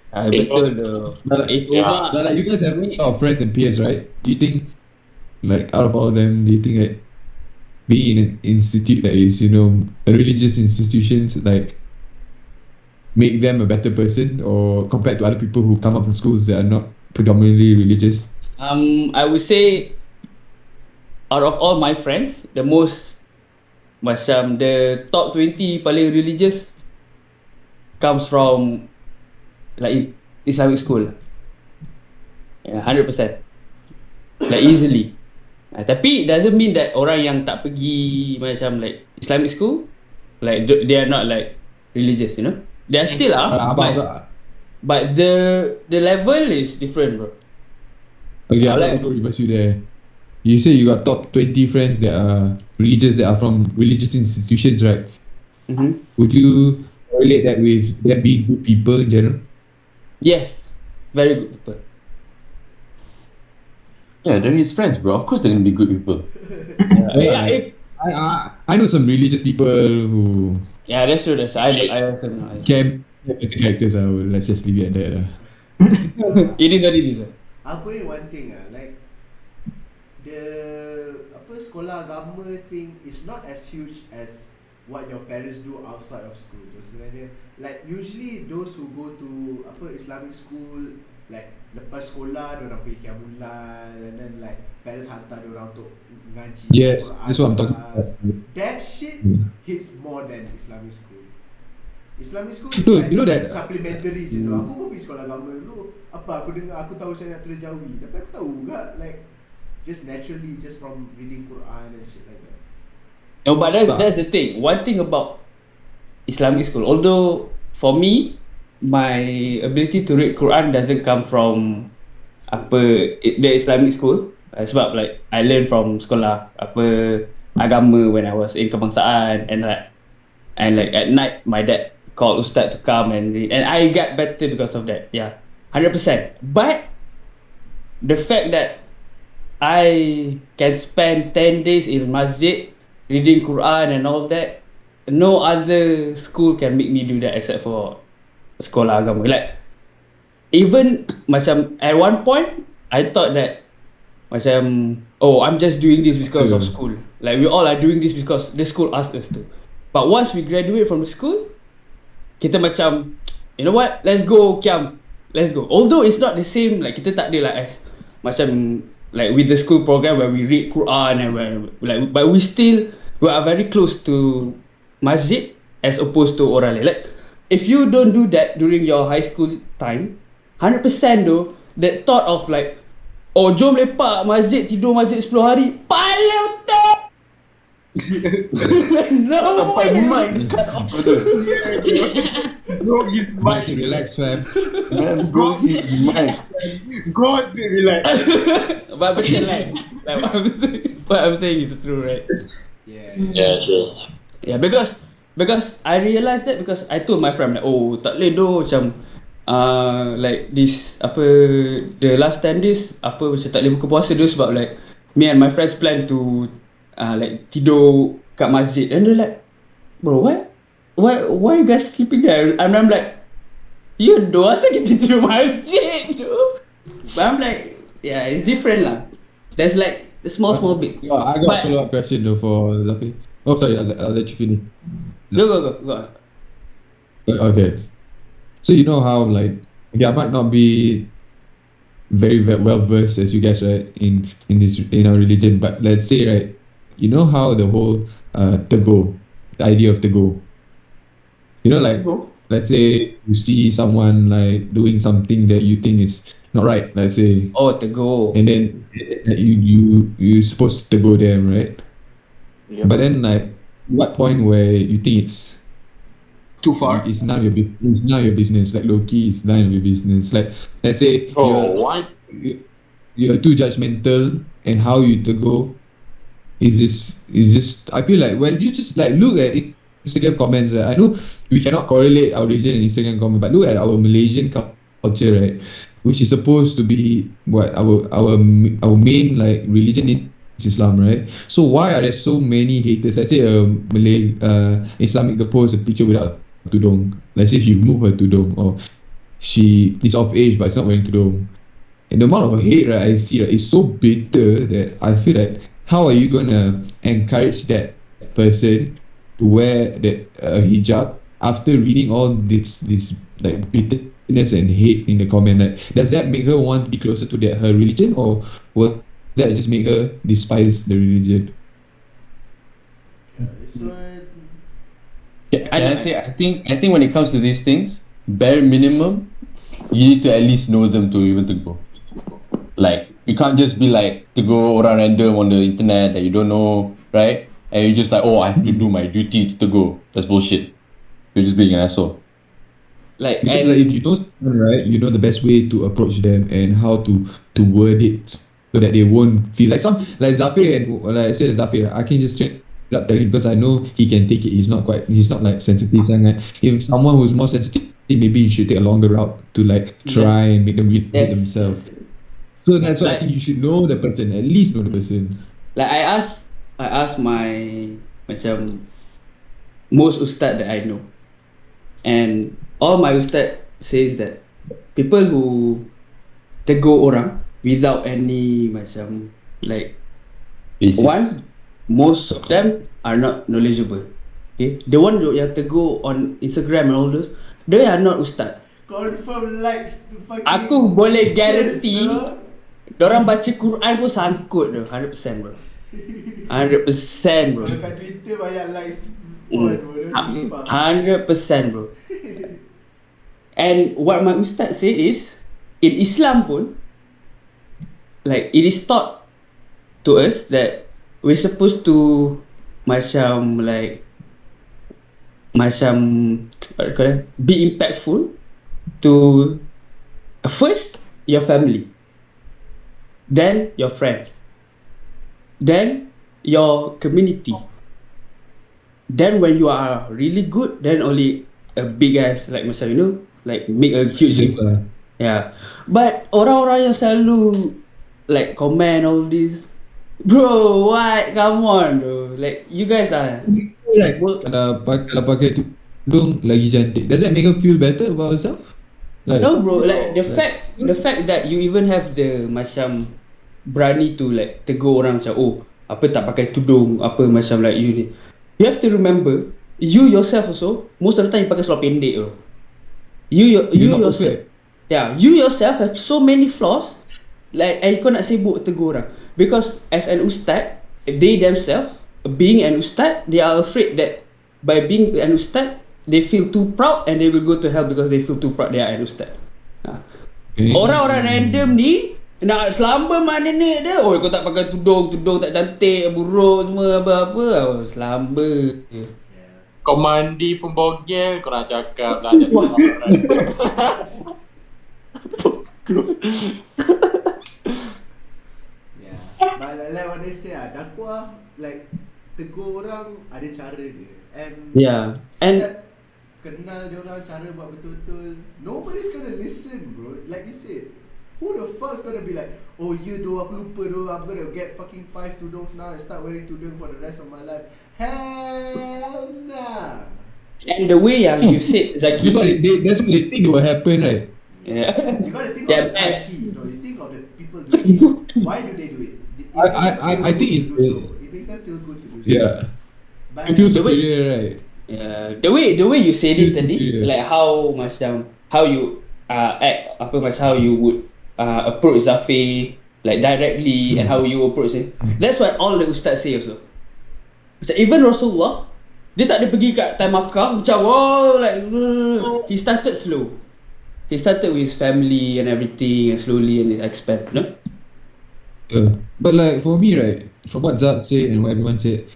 [SPEAKER 4] Betul though. If Umar,
[SPEAKER 5] Like you guys have a lot of friends and peers, right? Do you think, like, out of all of them, do you think that being in an institute that is, you know, a religious institutions, like, make them a better person, or compared to other people who come up from schools that are not predominantly religious?
[SPEAKER 4] I would say out of all my friends, the most macam the top 20 paling religious comes from like Islamic school. Yeah, 100%. Like easily. Tapi it doesn't mean that orang yang tak pergi macam like Islamic school, like they are not like religious, you know. They are still but the level is different, bro.
[SPEAKER 5] Okay,
[SPEAKER 4] I
[SPEAKER 5] I'm
[SPEAKER 4] like-
[SPEAKER 5] not going to reverse you there. You say you got top 20 friends that are religious, that are from religious institutions, right?
[SPEAKER 4] Mm-hmm.
[SPEAKER 5] Would you relate that with them being good people in general?
[SPEAKER 4] Yes, very good people.
[SPEAKER 7] Yeah, they're his friends, bro. Of course they're gonna be good people.
[SPEAKER 5] I know some religious people who
[SPEAKER 4] Yeah, that's true. I also know.
[SPEAKER 5] can better characters. Let's just leave it at that.
[SPEAKER 4] It is what it is.
[SPEAKER 3] I'll put in one thing like the sekolah agama thing is not as huge as what your parents do outside of school. Sebenarnya, like usually those who go to Islamic school, like lepas sekolah diorang pergi Qiyamulan, and then like parents hantar diorang untuk ngaji.
[SPEAKER 5] Yes,
[SPEAKER 3] Quran
[SPEAKER 5] that's what I'm talking
[SPEAKER 3] class.
[SPEAKER 5] about.
[SPEAKER 3] That shit hits more than Islamic school. Islamic school is
[SPEAKER 5] Dude,
[SPEAKER 3] like
[SPEAKER 5] you know that-
[SPEAKER 3] supplementary je tu. Aku pun pergi sekolah agama dulu. Aku tahu saya nak tulis Jawi, tapi aku tahu juga like just naturally, just from reading Quran and shit like that.
[SPEAKER 4] No, but that's the thing. One thing about Islamic school, although for me, my ability to read Quran doesn't come from the Islamic school. Sebab like I learn from sekolah agama when I was in kebangsaan, and like at night my dad called ustaz to come and read, and I got better because of that. Yeah, 100%. But the fact that I can spend 10 days in masjid reading Quran and all that, no other school can make me do that except for sekolah agama. Like even macam at one point I thought that macam, oh, I'm just doing this because of school. Like we all are doing this because the school asked us to. But once we graduate from the school, kita macam, you know what, let's go Kiam, let's go. Although it's not the same, like kita tak ada like as macam like with the school program where we read Quran and but we are very close to masjid as opposed to orang lain. Like if you don't do that during your high school time, 100% though, that thought of like, oh jom lepak masjid, tidur masjid 10 hari, pala otak. No
[SPEAKER 7] Sampai
[SPEAKER 4] way.
[SPEAKER 7] mic cut off betul.
[SPEAKER 2] Bro, his
[SPEAKER 5] Mike,
[SPEAKER 2] mic.
[SPEAKER 5] relax, fam.
[SPEAKER 7] Man, bro, his mic.
[SPEAKER 2] God, say relax.
[SPEAKER 4] But betul like what I'm saying is true, right?
[SPEAKER 3] Yeah.
[SPEAKER 1] Yeah, sure.
[SPEAKER 4] Yeah, because I realised that because I told my friend like, oh tak boleh doh macam like this apa the last 10 days apa macam tak boleh buka puasa doh sebab like me and my friends plan to like tidur kat masjid, and they're like, bro, why you guys sleeping there? And I'm like, you doh asal kita tidur masjid doh. But I'm like, yeah, it's different lah. There's like the small bit.
[SPEAKER 5] Oh, I got
[SPEAKER 4] But-
[SPEAKER 5] a follow-up question though for Zafi. Oh, sorry, I'll let you finish.
[SPEAKER 4] Go.
[SPEAKER 5] Okay. So you know how like, okay, I might not be very well versed as you guys, right, in our religion, but let's say, right, you know how the whole tegur, the idea of tegur, you know, like let's say you see someone like doing something that you think is not right, let's say,
[SPEAKER 4] Oh, tegur.
[SPEAKER 5] and then you supposed to tegur them, right?
[SPEAKER 8] Yep.
[SPEAKER 5] But then like, what point where you think it's
[SPEAKER 2] Too far.
[SPEAKER 5] it's none of your business, like low key, it's none of your business. Like let's say
[SPEAKER 1] Oh, what?
[SPEAKER 5] you're too judgmental, and how you to go is just I feel like when you just like look at Instagram comments, right? I know we cannot correlate our religion and Instagram comment, but look at our Malaysian culture, right, which is supposed to be what our main like religion is Islam, right? So why are there so many haters? Let's say a Malay Islamic girl posts a picture without tudung. Let's say she remove her tudung, or she is of age but it's not wearing tudung. And the amount of hate, right, I see, right, is so bitter that I feel like, how are you gonna encourage that person to wear that hijab after reading all this like bitterness and hate in the comment? Like, does that make her want to be closer to her religion, or will that just make her despise the religion?
[SPEAKER 3] This one.
[SPEAKER 7] Can I say, I think when it comes to these things, bare minimum, you need to at least know them to even to go. Like, you can't just be like to go orang random on the internet that you don't know, right? And you're just like, oh, I have to do my duty to go. That's bullshit. You're just being an asshole.
[SPEAKER 4] Like,
[SPEAKER 5] Because
[SPEAKER 4] and
[SPEAKER 5] like, if you know someone, right, you know the best way to approach them and how to word it so that they won't feel like like Zafir, and like I said Zafir, I can just straight up tell him because I know he can take it. He's not like sensitive sangat. If someone who's more sensitive, maybe you should take a longer route to like try and make them read
[SPEAKER 4] Yes.
[SPEAKER 5] themselves. So that's why I think you should know the person, at least know the person.
[SPEAKER 4] like I asked my macam most ustad that I know, and all my ustad says that people who tegur orang without any macam like
[SPEAKER 7] Basis.
[SPEAKER 4] one, most of them are not knowledgeable. Okay, the one yang tegur on Instagram and all those, they are not ustad.
[SPEAKER 3] Confirm likes the fucking.
[SPEAKER 4] Aku boleh guarantee
[SPEAKER 3] pictures, bro.
[SPEAKER 4] dorang baca Quran pun sangkut tu 100% bro. 100% bro.
[SPEAKER 3] Kalau kat Twitter banyak likes pun bro. Dia sumpah.
[SPEAKER 4] 100% bro. And what my ustaz said is, in Islam pun, like it is taught to us that we're supposed to macam like what do you call it? Be impactful to first your family, then your friends, then your community, then when you are really good, then only a big ass like macam like make a huge
[SPEAKER 5] Just,
[SPEAKER 4] yeah. But orang-orang yang selalu like comment all this, bro, what? Come on, bro. Like you guys are
[SPEAKER 5] Like, kalau pakai tudung lagi cantik, does that make her feel better about herself? Like,
[SPEAKER 4] no, bro. Like the fact that you even have the macam berani to like tegur orang macam, oh, apa tak pakai tudung, apa macam like you ni. You have to remember, you yourself also most of the time you pakai seluar pendek, bro. You
[SPEAKER 5] You're not
[SPEAKER 4] yourself,
[SPEAKER 5] perfect.
[SPEAKER 4] yeah, you yourself have so many flaws. Like, and kau nak sibuk tegur orang because as an ustad, they themselves being an ustad, they are afraid that by being an ustad they feel too proud and they will go to hell because they feel too proud they are an ustaz.
[SPEAKER 5] Okay.
[SPEAKER 4] Orang-orang random ni nak selamba mak nenek dia. Oh, kau tak pakai tudung tak cantik, buruk semua apa-apa. Oh, selamba.
[SPEAKER 3] Yeah.
[SPEAKER 1] Kau mandi pun bogel, kau nak cakap nak jadi orang.
[SPEAKER 3] Yeah. But like what they say dakwah like tegur orang ada cara dia. And
[SPEAKER 4] Yeah. And
[SPEAKER 3] setiap kenal dia orang cara buat betul-betul. Nobody's gonna listen, bro. Like you said, who the fuck's gonna be like, oh you do, aku lupa do, I'm gonna get fucking 5 tudungs now and start wearing tudung for the rest of my life. Hell nah.
[SPEAKER 4] and the way yang you said Zaki.
[SPEAKER 5] That's what they think will happen, right?
[SPEAKER 4] Yeah.
[SPEAKER 3] You gotta think
[SPEAKER 4] Yeah,
[SPEAKER 3] of the psyche. No, you think of the people doing it. Why do they do it?
[SPEAKER 5] I think it's
[SPEAKER 3] it makes them feel good to do so.
[SPEAKER 5] Yeah.
[SPEAKER 3] But
[SPEAKER 5] You feel superior, right?
[SPEAKER 4] Yeah, the way you said it
[SPEAKER 5] Yes,
[SPEAKER 4] tadi,
[SPEAKER 5] yeah.
[SPEAKER 4] like how you act, how you would approach Zafi like directly and how you approach him. That's what all the ustaz say also. Macam even Rasulullah, dia tak ada pergi kat time Makkah macam he started slow. He started with his family and everything and slowly and it expand, no?
[SPEAKER 5] Yeah. But like for me, right, from what Zat said and what everyone said,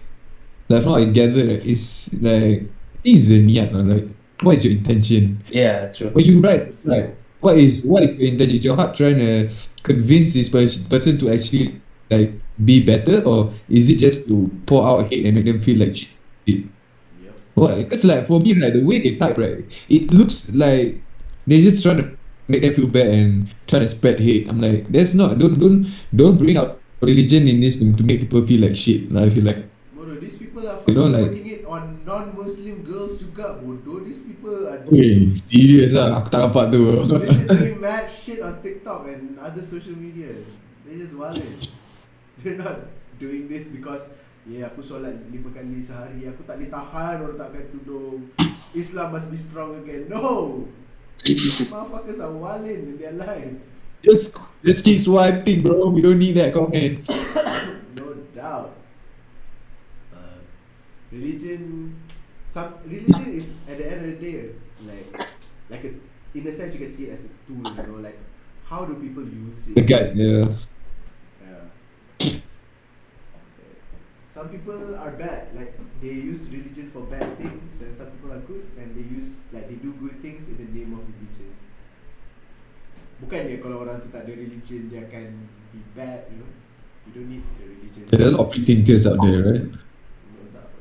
[SPEAKER 5] like from what I gather, right, is like I think it's the niyat, right? What is your intention?
[SPEAKER 4] Yeah, true.
[SPEAKER 5] When you write, like what is your intention? Is your heart trying to convince this person to actually like be better, or is it just to pour out hate and make them feel like shit?
[SPEAKER 3] Yep.
[SPEAKER 5] Well, because like for me, like the way they type, right, it looks like they're just trying to make them feel bad and trying to spread hate. I'm like, that's not don't bring out religion in this to make people feel like shit. Like, I feel like
[SPEAKER 3] Bodoh, these people are
[SPEAKER 5] You know,
[SPEAKER 3] fucking
[SPEAKER 5] like-
[SPEAKER 3] putting it on non-Muslim girls juga. Bodoh, these people are
[SPEAKER 5] serious lah, aku tak dapat tu.
[SPEAKER 3] they're just doing mad shit on TikTok and other social medias. They're just wilding. They're not doing this because aku solat 5 kali sehari. Aku tak boleh tahan orang tak pakai tudung. Islam must be strong again. No. Motherfuckers are wilding in their life.
[SPEAKER 5] Just keep swiping, bro. We don't need that comment.
[SPEAKER 3] No doubt. Religion is at the end of the day like in a sense you can see it as a tool, you know, like how do people use it?
[SPEAKER 5] The guy, yeah.
[SPEAKER 3] Yeah. Some people are bad, like they use religion for bad things, and some people are good and they do good things in the name of religion. Bukannya kalau orang tu tak ada religion dia akan be bad, you know. You don't need the religion.
[SPEAKER 5] There are a lot of free thinkers out there, right?
[SPEAKER 3] No doubt.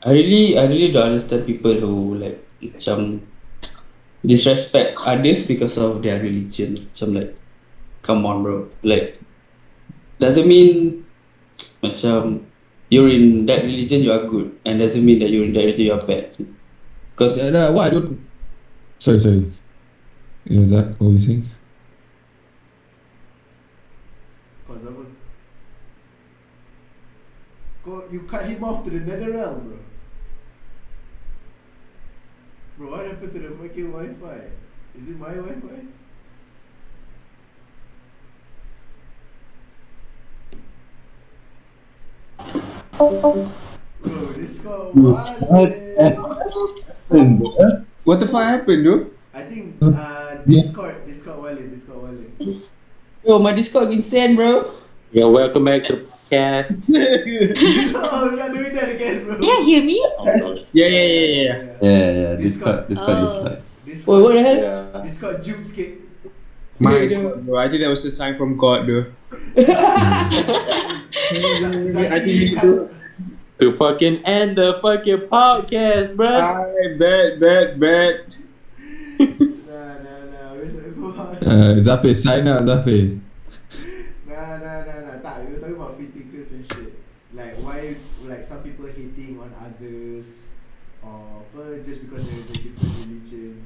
[SPEAKER 4] I really don't understand people who like macam disrespect others because of their religion. Macam like, come on bro. Like, doesn't mean macam you're in that religion you are good, and doesn't mean that you're in that religion you are bad. Because
[SPEAKER 5] What I don't. Sorry. Is that what you saying?
[SPEAKER 3] Cause apa? You cut him off to the nether realm, bro. Bro, what happened to the fucking Wi-Fi? Is it my Wi-Fi? Bro, this got wild.
[SPEAKER 2] What the fuck happened, though?
[SPEAKER 3] I think Discord wallet.
[SPEAKER 4] yo, my Discord insane bro.
[SPEAKER 1] Yeah, welcome back to the podcast.
[SPEAKER 3] Oh, we're not doing that again, bro.
[SPEAKER 6] Can you hear me?
[SPEAKER 2] Yeah.
[SPEAKER 7] Yeah. Discord is
[SPEAKER 6] Oh.
[SPEAKER 7] like.
[SPEAKER 4] Oh, what the hell?
[SPEAKER 8] Yeah.
[SPEAKER 3] Discord jukes kick.
[SPEAKER 2] My God, bro. I think that was a sign from God, though. I think you do.
[SPEAKER 1] To fucking end the fucking podcast, bro.
[SPEAKER 2] I bet.
[SPEAKER 3] Nah.
[SPEAKER 5] Zafi, sign up, Zafi.
[SPEAKER 3] Nah. Tak, we were talking about free thinkers and shit. Like why, like some people hating on others, or just because they're a different religion.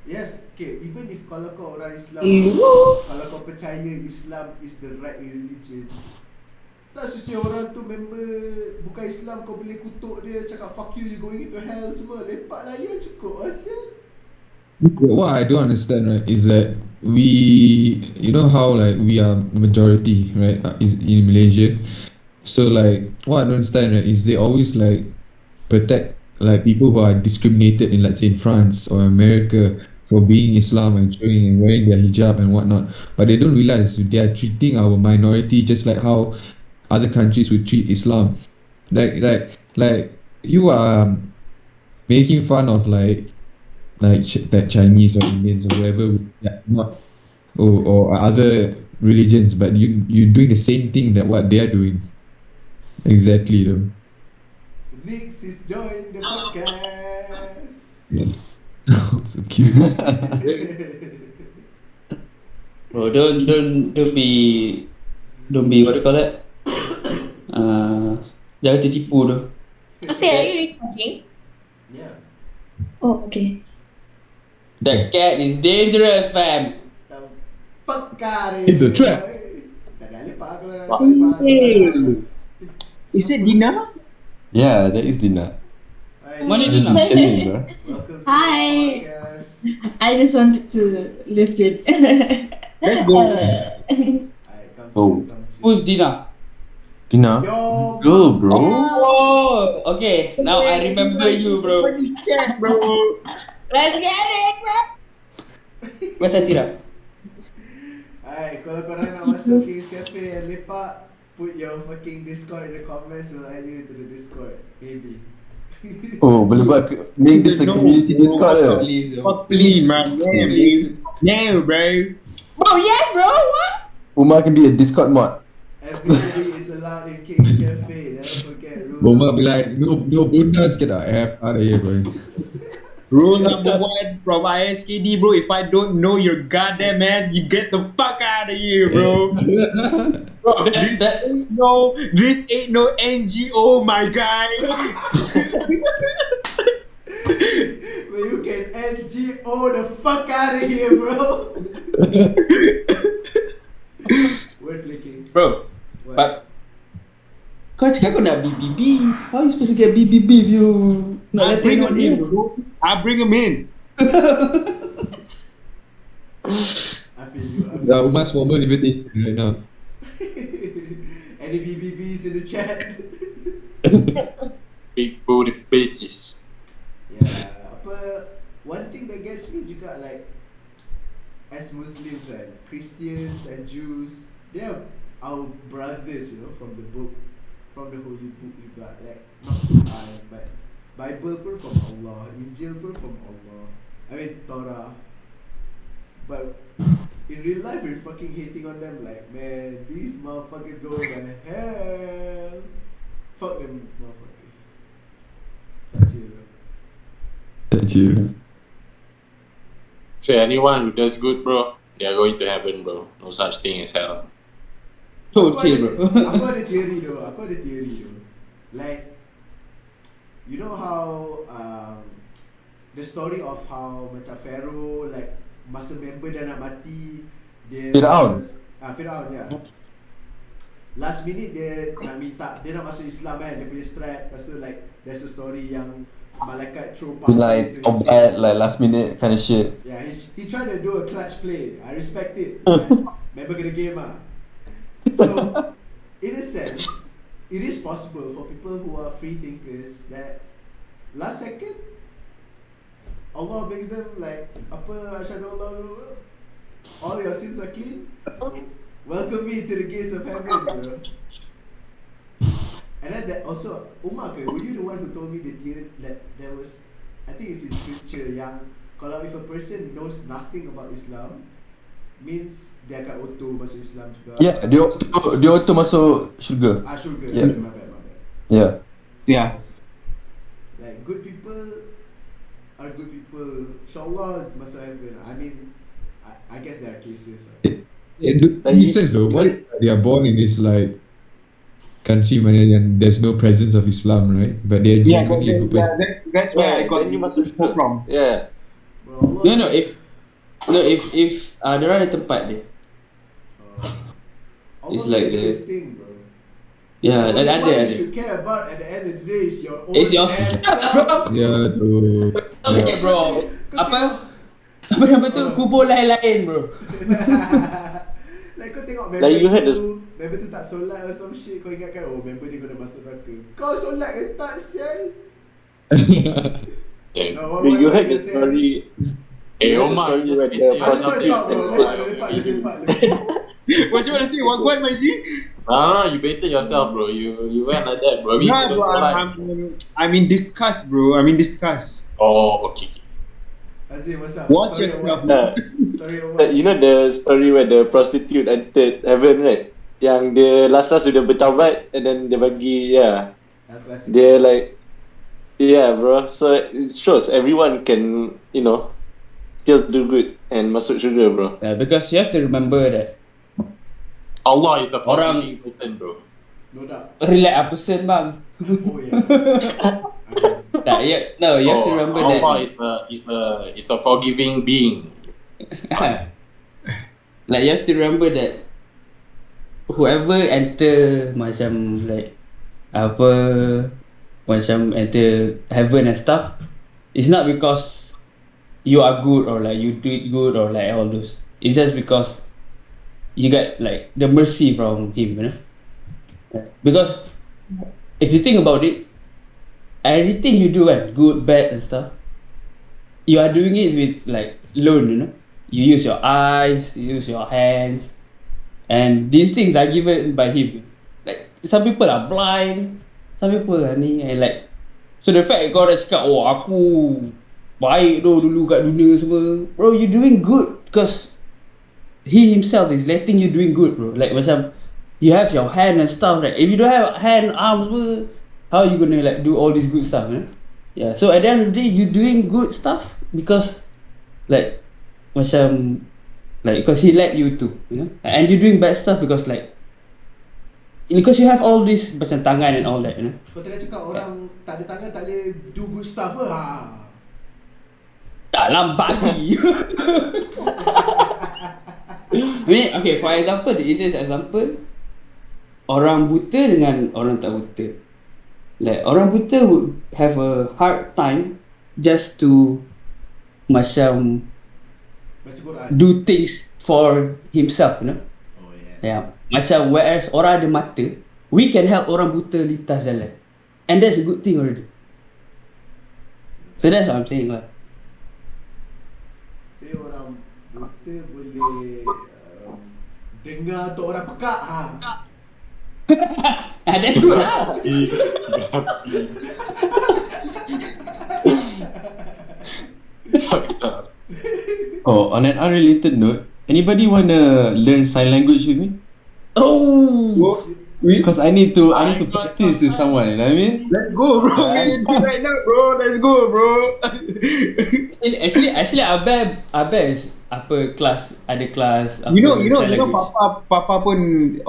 [SPEAKER 3] Yes, okay. Even if kalau kau orang Islam, kalau kau percaya Islam is the right religion, tak sesuai orang tu member bukan Islam kau boleh kutuk dia, cakap fuck you going into hell semua. Lepak lah ya, cukup asyik.
[SPEAKER 5] What I don't understand, right, is that you know how like we are majority, right, in Malaysia. So like what I don't understand, right, is they always like protect like people who are discriminated in, let's say, in France or America for being Islam and showing and wearing their hijab and whatnot, but they don't realize they are treating our minority just like how other countries would treat Islam. Like you are making fun of that Chinese or Indians or whoever, not or other religions, but you're doing the same thing that what they are doing. Exactly, though.
[SPEAKER 3] Nix is joining the podcast.
[SPEAKER 5] So cute.
[SPEAKER 4] Bro, don't be what do you call that? Jangan tertipu tu.
[SPEAKER 6] Afi, are you recording?
[SPEAKER 3] Yeah.
[SPEAKER 6] Oh, okay.
[SPEAKER 4] That cat is dangerous, fam.
[SPEAKER 3] The fuck out of
[SPEAKER 5] It's a
[SPEAKER 3] here,
[SPEAKER 5] trap.
[SPEAKER 3] boy. Tak ada lepak kalau nak lepak.
[SPEAKER 2] Is it Dina?
[SPEAKER 7] Yeah, that is Dina.
[SPEAKER 3] Hi,
[SPEAKER 4] Mana
[SPEAKER 7] Just
[SPEAKER 4] Dina?
[SPEAKER 7] been chilling, bro.
[SPEAKER 3] welcome to
[SPEAKER 6] Hi.
[SPEAKER 3] the podcast.
[SPEAKER 6] I just wanted to listen.
[SPEAKER 2] Let's go.
[SPEAKER 3] Alright, come
[SPEAKER 7] Oh.
[SPEAKER 3] chill, come chill.
[SPEAKER 4] Who's Dina?
[SPEAKER 7] Dina?
[SPEAKER 3] Yo,
[SPEAKER 7] Girl, bro.
[SPEAKER 4] Oh, okay. Now I remember you, bro. Let's get it, bro. Where's Atira?
[SPEAKER 3] Alright, kalau korang nak masuk King's Cafe and lepak, put your fucking Discord in the comments. We'll add you into the Discord. Maybe.
[SPEAKER 7] Oh, boleh buat make this a
[SPEAKER 2] No,
[SPEAKER 7] community
[SPEAKER 2] bro.
[SPEAKER 7] Discord ke?
[SPEAKER 4] Please, bro.
[SPEAKER 2] Fuck me, man.
[SPEAKER 4] Please.
[SPEAKER 2] No, bro.
[SPEAKER 6] Bro, yes, bro. What?
[SPEAKER 7] Umar can be a Discord mod.
[SPEAKER 3] Everybody is allowed in King's Cafe. Never forget rule.
[SPEAKER 5] Bomba be like, no bundas, get the F out of here, bro.
[SPEAKER 2] Rule number 1 from ISKD, bro. If I don't know your goddamn ass, you get the fuck out of here, bro.
[SPEAKER 4] Bro, that
[SPEAKER 2] No, this ain't no NGO, my guy.
[SPEAKER 3] But you can NGO the fuck out of here, bro. Word flicking.
[SPEAKER 4] bro.
[SPEAKER 3] What?
[SPEAKER 4] But kau cakap kau nak BBB. How you supposed to get BBB if you not
[SPEAKER 2] I
[SPEAKER 4] letting
[SPEAKER 2] bring
[SPEAKER 4] on
[SPEAKER 2] him in,
[SPEAKER 4] him?
[SPEAKER 2] bro. I bring him in.
[SPEAKER 3] I feel you. I feel
[SPEAKER 5] The Umar's formal invitation right now.
[SPEAKER 3] Any BBBs in the chat?
[SPEAKER 1] Big booty bitches.
[SPEAKER 3] Yeah, apa one thing that gets me juga like as Muslims and Christians and Jews, they are our brothers, you know, from the book, from the holy book juga, like not Quran but Bible pun from Allah, Injil pun from Allah. I mean Torah. But in real life we're fucking hating on them like, man, these motherfuckers going to hell. Fuck them motherfuckers. That's it.
[SPEAKER 5] That's you.
[SPEAKER 1] So anyone who does good, bro, they are going to heaven, bro. No such thing as hell.
[SPEAKER 4] Oh, chill, bro.
[SPEAKER 3] Aku ada theory though. Like, you know how the story of how macam Pharaoh like masa member dah nak mati, dia
[SPEAKER 7] Firaun.
[SPEAKER 3] Firaun, ya. Last minute dia nak minta, dia nak masuk Islam kan, dia punya strat. Lepas tu like there's a story yang malaikat throw pasir
[SPEAKER 7] Like
[SPEAKER 3] to his
[SPEAKER 7] obat, like last minute kind of shit.
[SPEAKER 3] Yeah, he tried to do a clutch play. I respect it. Member kena game ah. So, in a sense, it is possible for people who are free thinkers that last second Allah makes them like apa asyhadu Allah, all your sins are clean. Welcome me to the gates of heaven, bro. And then that also, Umar ke, were you the one who told me the deal that there was, I think it's in scripture yang kalau if a person knows nothing about Islam, means dia akan auto masuk Islam juga.
[SPEAKER 7] Yeah, dia auto masuk syurga.
[SPEAKER 3] Syurga.
[SPEAKER 7] Yeah.
[SPEAKER 3] My bad.
[SPEAKER 7] Yeah.
[SPEAKER 2] Yeah.
[SPEAKER 3] Like good people are good people. InsyaAllah masuk heaven. I mean, I guess there are cases.
[SPEAKER 5] It makes sense though. What if they are born in this like country and there's no presence of Islam, right? But they're
[SPEAKER 2] Yeah,
[SPEAKER 5] genuinely a good person.
[SPEAKER 2] that's where I got
[SPEAKER 8] Then you masuk
[SPEAKER 2] info
[SPEAKER 8] syurga.
[SPEAKER 2] from.
[SPEAKER 8] Yeah.
[SPEAKER 3] Bro, Allah
[SPEAKER 4] if diorang ada tempat dia.
[SPEAKER 3] Allah
[SPEAKER 4] It's like
[SPEAKER 3] can do
[SPEAKER 4] the-
[SPEAKER 3] His thing, bro.
[SPEAKER 4] Yeah,
[SPEAKER 3] Only
[SPEAKER 4] dan
[SPEAKER 3] what
[SPEAKER 4] ada.
[SPEAKER 3] you should care about at the end of the day is your own
[SPEAKER 4] It's
[SPEAKER 3] ass
[SPEAKER 4] yourself,
[SPEAKER 3] self.
[SPEAKER 4] bro.
[SPEAKER 5] Yeah, tu.
[SPEAKER 4] Okay, bro. Apa nama tu kubur lain-lain, bro.
[SPEAKER 3] Like kau tengok member
[SPEAKER 8] Like you had
[SPEAKER 3] member tu tak solat or some shit, kau ingatkan oh member dia gonna masuk neraka. Kau solat ke tak sial?
[SPEAKER 1] Damn.
[SPEAKER 3] No, what,
[SPEAKER 8] You
[SPEAKER 3] what
[SPEAKER 8] heard the
[SPEAKER 3] say,
[SPEAKER 8] story.
[SPEAKER 1] Hey,
[SPEAKER 8] You heard the
[SPEAKER 1] Omar,
[SPEAKER 8] story
[SPEAKER 1] you just
[SPEAKER 8] where
[SPEAKER 1] better
[SPEAKER 8] the
[SPEAKER 3] I just
[SPEAKER 1] yourself
[SPEAKER 3] want to
[SPEAKER 1] there,
[SPEAKER 3] talk, bro.
[SPEAKER 1] bro.
[SPEAKER 3] Lepak.
[SPEAKER 2] What you want to say? What, Maji?
[SPEAKER 1] No, you better yourself, bro. You went like that, bro. Me,
[SPEAKER 2] Nah,
[SPEAKER 1] don't
[SPEAKER 2] bro.
[SPEAKER 1] like.
[SPEAKER 2] I'm in disgust, bro. I'm in disgust.
[SPEAKER 1] Oh, okay.
[SPEAKER 3] Azim, what's up?
[SPEAKER 2] Watch
[SPEAKER 3] Story
[SPEAKER 2] yourself.
[SPEAKER 3] of what?
[SPEAKER 8] Uh,
[SPEAKER 3] Story of what?
[SPEAKER 8] you know the story where the prostitute entered heaven, right? Yang dia last sudah bertaubat and then dia bagi, yeah.
[SPEAKER 3] Classic.
[SPEAKER 8] Dia like, yeah, bro. So it shows everyone can, still do good and masuk syurga, bro.
[SPEAKER 4] Yeah, because you have to remember that
[SPEAKER 1] Allah is a
[SPEAKER 4] Orang-
[SPEAKER 1] forgiving person, bro.
[SPEAKER 3] No doubt.
[SPEAKER 4] relax a person bang.
[SPEAKER 3] Oh yeah.
[SPEAKER 4] Tak, no, you have to remember
[SPEAKER 1] Allah
[SPEAKER 4] that.
[SPEAKER 1] is a forgiving being.
[SPEAKER 4] Like you have to remember that whoever enter macam like apa macam enter heaven and stuff, it's not because you are good or like you do it good or like all those. It's just because you get like the mercy from him, you know. Because if you think about it, everything you do and good, bad and stuff, you are doing it with like loan, you know. You use your eyes, you use your hands, and these things are given by him. Like some people are blind, some people are ni, and like so the fact kau dah cakap, oh aku baik tu dulu kat dunia semua, bro, you doing good because he himself is letting you doing good, bro. Like macam you have your hand and stuff, right? If you don't have hand, arms, bro, how are you gonna like do all this good stuff, you know? Yeah. So at the end of the day, you doing good stuff because like macam like because he let you to, you know, and you doing bad stuff because like because you have all this macam tangan and all that, you know.
[SPEAKER 3] Kau tengah cakap orang tak ada tangan tak boleh do good stuff ke? Ha.
[SPEAKER 4] Dalam bagi. I mean, okay, for example, the easiest example, orang buta dengan orang tak buta. Like orang buta would have a hard time just to macam
[SPEAKER 3] Baca Quran.
[SPEAKER 4] do things for himself, you know.
[SPEAKER 3] Oh yeah.
[SPEAKER 4] Yeah. Macam whereas orang ada mata, we can help orang buta lintas jalan. And that's a good thing already. So that's what I'm saying lah.
[SPEAKER 3] Jadi orang buta boleh dengar tu orang pekak. Ha.
[SPEAKER 4] That's good lah.
[SPEAKER 7] Oh, on an unrelated note, anybody wanna learn sign language with me?
[SPEAKER 4] Oh.
[SPEAKER 7] Because I need to practice with someone. You know what I mean?
[SPEAKER 2] Let's go, bro. We need to right now, bro. Let's go, bro.
[SPEAKER 4] Actually, I bet is apa kelas ada kelas. Apa,
[SPEAKER 2] You know,
[SPEAKER 4] sign language.
[SPEAKER 2] Papa pun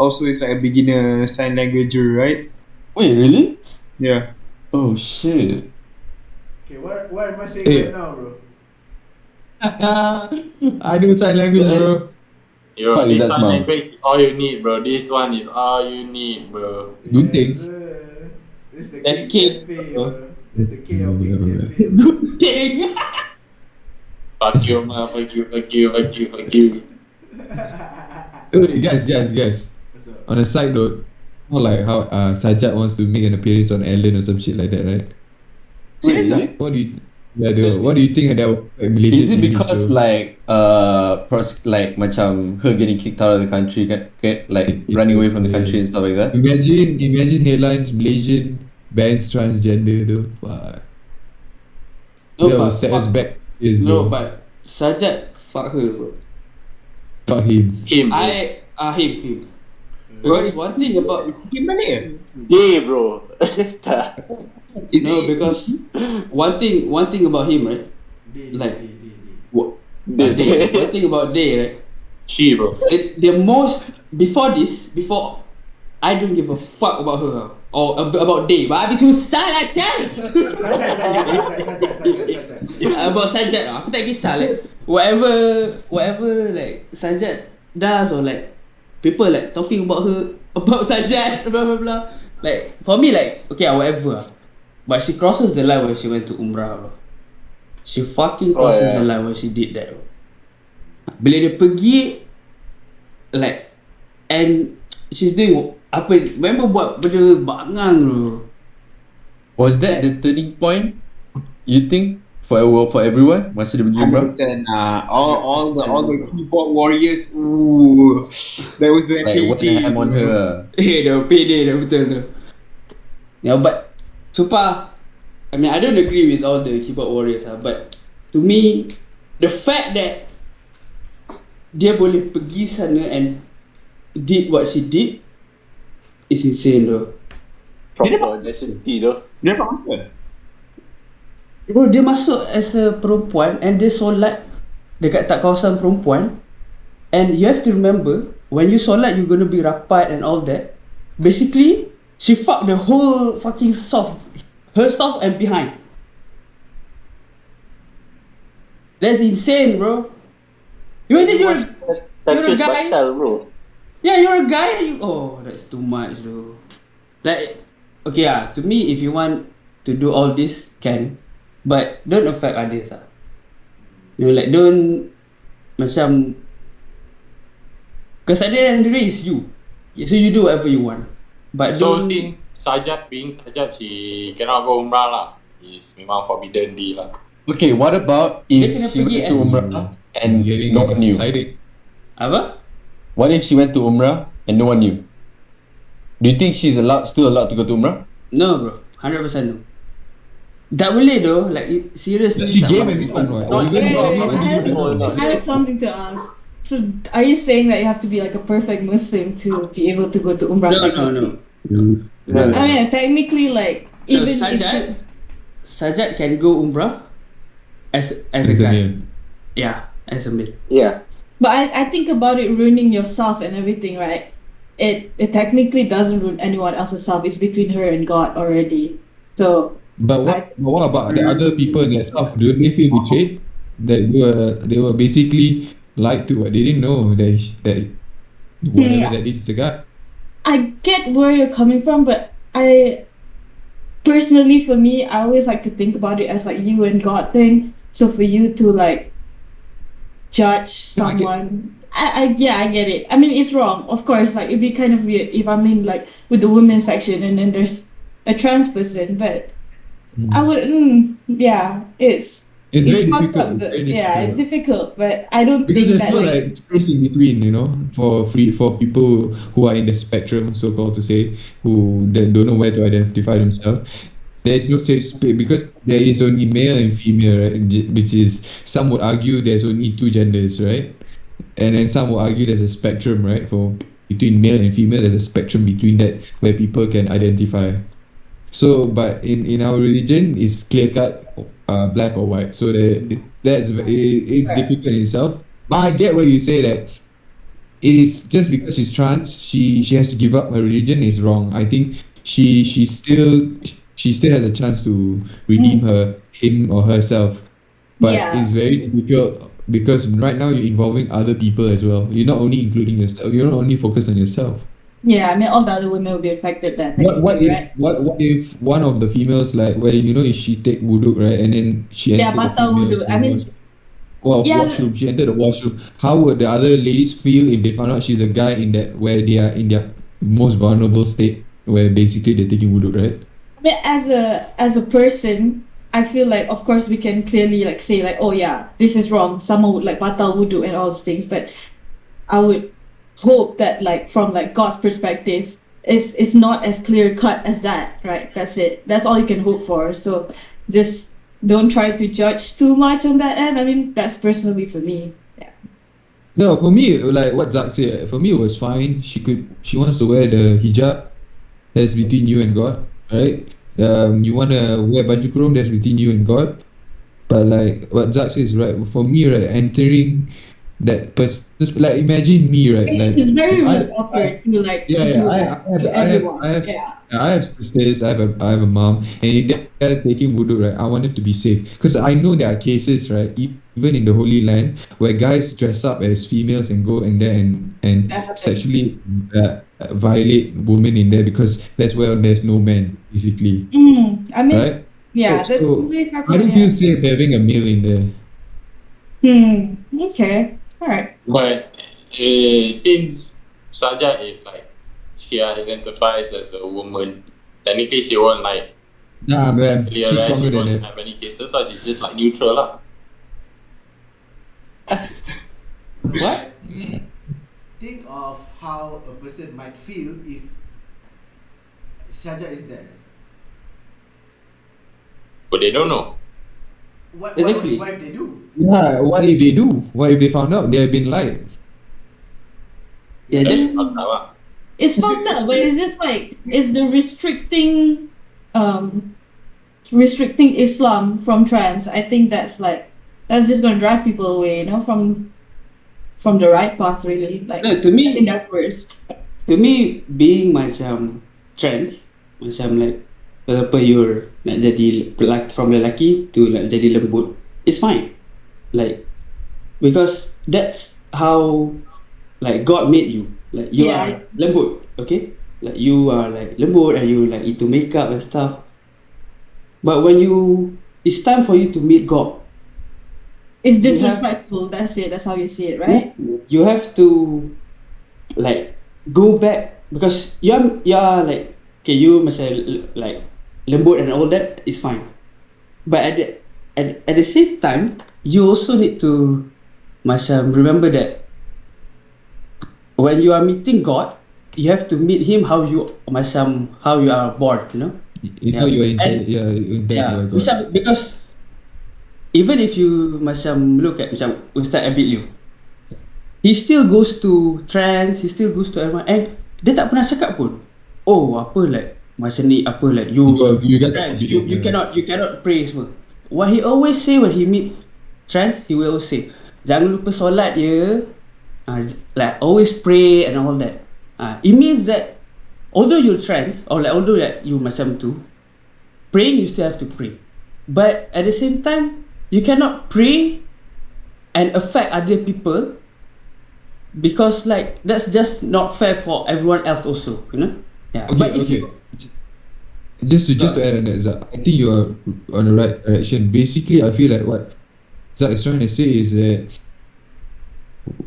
[SPEAKER 2] also is like a beginner sign languager, right?
[SPEAKER 7] Wait, really?
[SPEAKER 2] Yeah.
[SPEAKER 7] Oh shit.
[SPEAKER 3] Okay, what am I saying right now, bro?
[SPEAKER 5] I do sign language, bro.
[SPEAKER 1] Yo,
[SPEAKER 7] What is
[SPEAKER 1] this
[SPEAKER 7] that
[SPEAKER 1] sign
[SPEAKER 7] smell?
[SPEAKER 1] language is all you need, bro. This one is all you need, bro.
[SPEAKER 5] Good thing.
[SPEAKER 3] sir. This the
[SPEAKER 4] That's
[SPEAKER 3] King's
[SPEAKER 4] cake,
[SPEAKER 3] Cafe,
[SPEAKER 4] bro.
[SPEAKER 3] bro. This the K of King's
[SPEAKER 5] Yeah,
[SPEAKER 3] Cafe.
[SPEAKER 4] Good thing.
[SPEAKER 1] Fuck you, man. Fuck you.
[SPEAKER 5] Hey, guys.
[SPEAKER 3] What's up?
[SPEAKER 5] On a side note, more like how Sajat wants to make an appearance on Ellen or some shit like that, right?
[SPEAKER 7] Wait,
[SPEAKER 4] Serious?
[SPEAKER 5] What do you? What do you think of that Malaysian
[SPEAKER 7] is it
[SPEAKER 5] image,
[SPEAKER 7] because
[SPEAKER 5] though?
[SPEAKER 7] like like macam her getting kicked out of the country, like running away from the country and stuff like that?
[SPEAKER 5] Imagine headlines: Malaysian bans transgender, though. Fuck.
[SPEAKER 4] No,
[SPEAKER 5] That
[SPEAKER 4] but
[SPEAKER 5] was set us back years,
[SPEAKER 4] no,
[SPEAKER 5] though.
[SPEAKER 4] but Sajat fuck her, bro.
[SPEAKER 5] Fuck him.
[SPEAKER 1] Him, bro.
[SPEAKER 4] Him.
[SPEAKER 2] Bro,
[SPEAKER 4] Because one thing about
[SPEAKER 2] Gimana ya?
[SPEAKER 8] Gay, bro. Tak.
[SPEAKER 2] Is
[SPEAKER 4] no,
[SPEAKER 2] it,
[SPEAKER 4] because one thing about him, right?
[SPEAKER 3] Day,
[SPEAKER 4] Like-
[SPEAKER 3] day.
[SPEAKER 4] One thing about Day, right?
[SPEAKER 1] She, bro.
[SPEAKER 4] The most before I don't give a fuck about her or about Day. But habis susah lah Chal.
[SPEAKER 3] Sajat.
[SPEAKER 4] About Sajat lah. Aku tak kisah like whatever like Sajat does or like people like talking about her about Sajat blah blah blah. Like for me like okay whatever lah. But she crosses the line when she went to Umrah bro. She fucking crosses
[SPEAKER 8] yeah.
[SPEAKER 4] the line when she did that bro. Bila dia pergi like and she's doing apa memang buat benda bangang bro.
[SPEAKER 7] Was that the turning point You think for everyone masa dia pergi umrah?
[SPEAKER 2] 100%. All the keyboard warriors. Ooh, that was the
[SPEAKER 7] Like went ham on her.
[SPEAKER 4] Dah pede dah betul tu. Yeah, but sumpah, I mean I don't agree with all the keyboard warriors but to me the fact that dia boleh pergi sana and did what she did is insane though.
[SPEAKER 8] Proper necessity though.
[SPEAKER 2] Dia dapat apa?
[SPEAKER 4] Bro, dia masuk as a perempuan and dia solat dekat tak kawasan perempuan, and you have to remember when you solat you're gonna be rapat and all that. Basically she fucked the whole fucking soft, herself and behind. That's insane, bro. Imagine you're a guy.
[SPEAKER 8] Batal, bro.
[SPEAKER 4] Yeah, you're a guy. That's too much, though. Like, okay, to me, if you want to do all this, can, but don't affect others, You know, like don't, macam, because at the end of the day, it's you. So you do whatever you want, but
[SPEAKER 1] So
[SPEAKER 4] don't.
[SPEAKER 1] since Sajat being Sajat, she cannot go umrah lah. It's memang forbidden deal lah.
[SPEAKER 7] Okay, what about
[SPEAKER 4] Dia
[SPEAKER 7] if
[SPEAKER 4] kena
[SPEAKER 7] she
[SPEAKER 4] pergi
[SPEAKER 7] went to
[SPEAKER 4] as-
[SPEAKER 7] umrah and
[SPEAKER 5] Getting
[SPEAKER 7] no one knew?
[SPEAKER 5] excited.
[SPEAKER 4] Apa?
[SPEAKER 7] What if she went to umrah and no one knew? Do you think she's still allowed to go to umrah?
[SPEAKER 4] No, bro. 100% no. Tak boleh though. Like seriously.
[SPEAKER 5] She
[SPEAKER 4] tak
[SPEAKER 5] gave
[SPEAKER 4] boleh.
[SPEAKER 5] everyone what?
[SPEAKER 8] Not
[SPEAKER 5] Even
[SPEAKER 8] really.
[SPEAKER 5] everyone
[SPEAKER 6] I have,
[SPEAKER 5] knew.
[SPEAKER 6] I have something to ask. So, are you saying that you have to be like a perfect Muslim to be able to go to Umrah?
[SPEAKER 4] No.
[SPEAKER 6] I mean, technically, like,
[SPEAKER 4] So
[SPEAKER 6] even if
[SPEAKER 4] Sajat can go umrah as a
[SPEAKER 5] As a
[SPEAKER 4] guy.
[SPEAKER 5] male.
[SPEAKER 4] Yeah, as a male.
[SPEAKER 8] Yeah.
[SPEAKER 6] but I think about it ruining yourself and everything, right? It technically doesn't ruin anyone else's self. It's between her and God already. So,
[SPEAKER 5] But what about the other people in themselves? Do they feel betrayed? That they were basically lied to. They didn't know that whatever
[SPEAKER 6] Yeah.
[SPEAKER 5] that is a guy.
[SPEAKER 6] I get where you're coming from, but I personally, for me, I always like to think about it as like you and God thing. So for you to like judge
[SPEAKER 5] No, I get-
[SPEAKER 6] someone, I get it. I mean, it's wrong, of course. Like it'd be kind of weird if I'm in like with the women's section and then there's a trans person, but I would, yeah, it's
[SPEAKER 5] very
[SPEAKER 6] fucked
[SPEAKER 5] difficult.
[SPEAKER 6] up, but-
[SPEAKER 5] Very
[SPEAKER 6] yeah, it's
[SPEAKER 5] difficult.
[SPEAKER 6] difficult, but I don't
[SPEAKER 5] Because
[SPEAKER 6] think
[SPEAKER 5] there's
[SPEAKER 6] that
[SPEAKER 5] no
[SPEAKER 6] like
[SPEAKER 5] like space in between, for people who are in the spectrum, so called to say, who don't know where to identify themselves. There is no safe space because there is only male and female, right? Which is, some would argue there's only two genders, right? And then some would argue there's a spectrum, right? For between male and female, there's a spectrum between that where people can identify. So, but in our religion, it's clear cut, black or white. So it's difficult in itself. But I get what you say that it is just because she's trans, she has to give up her religion is wrong. I think she still has a chance to redeem him or herself. But
[SPEAKER 6] Yeah.
[SPEAKER 5] it's very difficult because right now you're involving other people as well. You're not only including yourself. You're not only focused on yourself.
[SPEAKER 6] yeah, I mean all the other women will be affected then.
[SPEAKER 5] What
[SPEAKER 6] technically,
[SPEAKER 5] if what if one of the females, like, where if she take wudu, right, and then she
[SPEAKER 6] Yeah,
[SPEAKER 5] entered the
[SPEAKER 6] batal
[SPEAKER 5] female
[SPEAKER 6] wudu. I mean, yeah.
[SPEAKER 5] washroom, she entered the washroom, how would the other ladies feel if they found out she's a guy in that, where they are in their most vulnerable state, where basically they're taking wudu, right?
[SPEAKER 6] I mean, as a person, I feel like, of course, we can clearly like say like, oh yeah, this is wrong. Someone would like batal wudu and all those things, but I would hope that like from like God's perspective, it's not as clear cut as that, right? That's it. That's all you can hope for. So just don't try to judge too much on that end. I mean, that's personally for me. Yeah.
[SPEAKER 5] No, for me, like what Zach said, for me it was fine. She wants to wear the hijab. That's between you and God, right? You wanna wear baju kurung, that's between you and God. But like what Zach says, right? For me, right, entering that person, just like imagine me, right? Like
[SPEAKER 6] It's very
[SPEAKER 5] I-
[SPEAKER 6] rude awkward to like
[SPEAKER 5] Yeah,
[SPEAKER 6] to
[SPEAKER 5] yeah.
[SPEAKER 6] do that to everyone.
[SPEAKER 5] I have sisters. I have a mom, and if they're taking wudu, right, I want it to be safe because I know there are cases, right, even in the Holy Land, where guys dress up as females and go in there and
[SPEAKER 6] That happens.
[SPEAKER 5] sexually violate women in there because that's where there's no men, basically,
[SPEAKER 6] I mean,
[SPEAKER 5] right?
[SPEAKER 6] yeah,
[SPEAKER 5] So-
[SPEAKER 6] that's
[SPEAKER 5] so
[SPEAKER 6] completely
[SPEAKER 5] I don't
[SPEAKER 6] yeah.
[SPEAKER 5] feel safe having a male in there.
[SPEAKER 6] Okay. All right.
[SPEAKER 1] But since Sajat is like, she identifies as a woman, technically she won't like
[SPEAKER 5] Nah, man,
[SPEAKER 1] Really
[SPEAKER 5] she's
[SPEAKER 1] alleged,
[SPEAKER 5] stronger
[SPEAKER 1] you
[SPEAKER 5] than
[SPEAKER 1] don't
[SPEAKER 5] that.
[SPEAKER 1] have any cases, so she's just like neutral lah.
[SPEAKER 4] What?
[SPEAKER 3] Think of how a person might feel if Shaja is there.
[SPEAKER 1] But they don't know.
[SPEAKER 3] What
[SPEAKER 4] Exactly.
[SPEAKER 3] if they do?
[SPEAKER 5] Yeah, what if they do? What if they found out they have been lied?
[SPEAKER 4] Yeah,
[SPEAKER 1] That
[SPEAKER 4] that's
[SPEAKER 1] is fucked up lah.
[SPEAKER 6] It's fucked up, but it's just like it's the restricting Islam from trans. I think that's just gonna drive people away, from the right path really. Like
[SPEAKER 4] no, to
[SPEAKER 6] I think
[SPEAKER 4] me,
[SPEAKER 6] that's worse.
[SPEAKER 4] being macam trans, macam like for example you're nak jadi like from lelaki to like jadi lembut, it's fine. Like because that's how like God made you. Like you
[SPEAKER 6] Yeah.
[SPEAKER 4] are lembut, okay? Like you are like lembut and you like into makeup and stuff. But when it's time for you to meet God.
[SPEAKER 6] It's
[SPEAKER 4] You have-
[SPEAKER 6] disrespectful. That's it. That's how you see it, right?
[SPEAKER 4] You have to like go back because you're like okay, you macam like lembut and all that is fine, but at the same time you also need to macam remember that when you are meeting God, you have to meet him how you are born, you know.
[SPEAKER 5] How you are intended,
[SPEAKER 4] And-
[SPEAKER 5] you intended by God.
[SPEAKER 4] because even if you macam look at macam Ustaz Abid Liu, he still goes to trance, he still goes to everyone, and dia tak pernah cakap pun, oh apa like macam ni apa like you
[SPEAKER 5] You guys are
[SPEAKER 4] trance,
[SPEAKER 5] forbidden,
[SPEAKER 4] you
[SPEAKER 5] yeah.
[SPEAKER 4] cannot pray semua. What he always say when he meets trance, he will always say jangan lupa solat ya, like always pray and all that. It means that although you're trans or like although that you macam tu, praying you still have to pray, but at the same time you cannot pray and affect other people because like that's just not fair for everyone else also, you know. Yeah.
[SPEAKER 5] Okay,
[SPEAKER 4] But if
[SPEAKER 5] okay.
[SPEAKER 4] you,
[SPEAKER 5] Just to add on that, Zach, I think you are on the right direction. Basically, I feel like what Zach is trying to say is that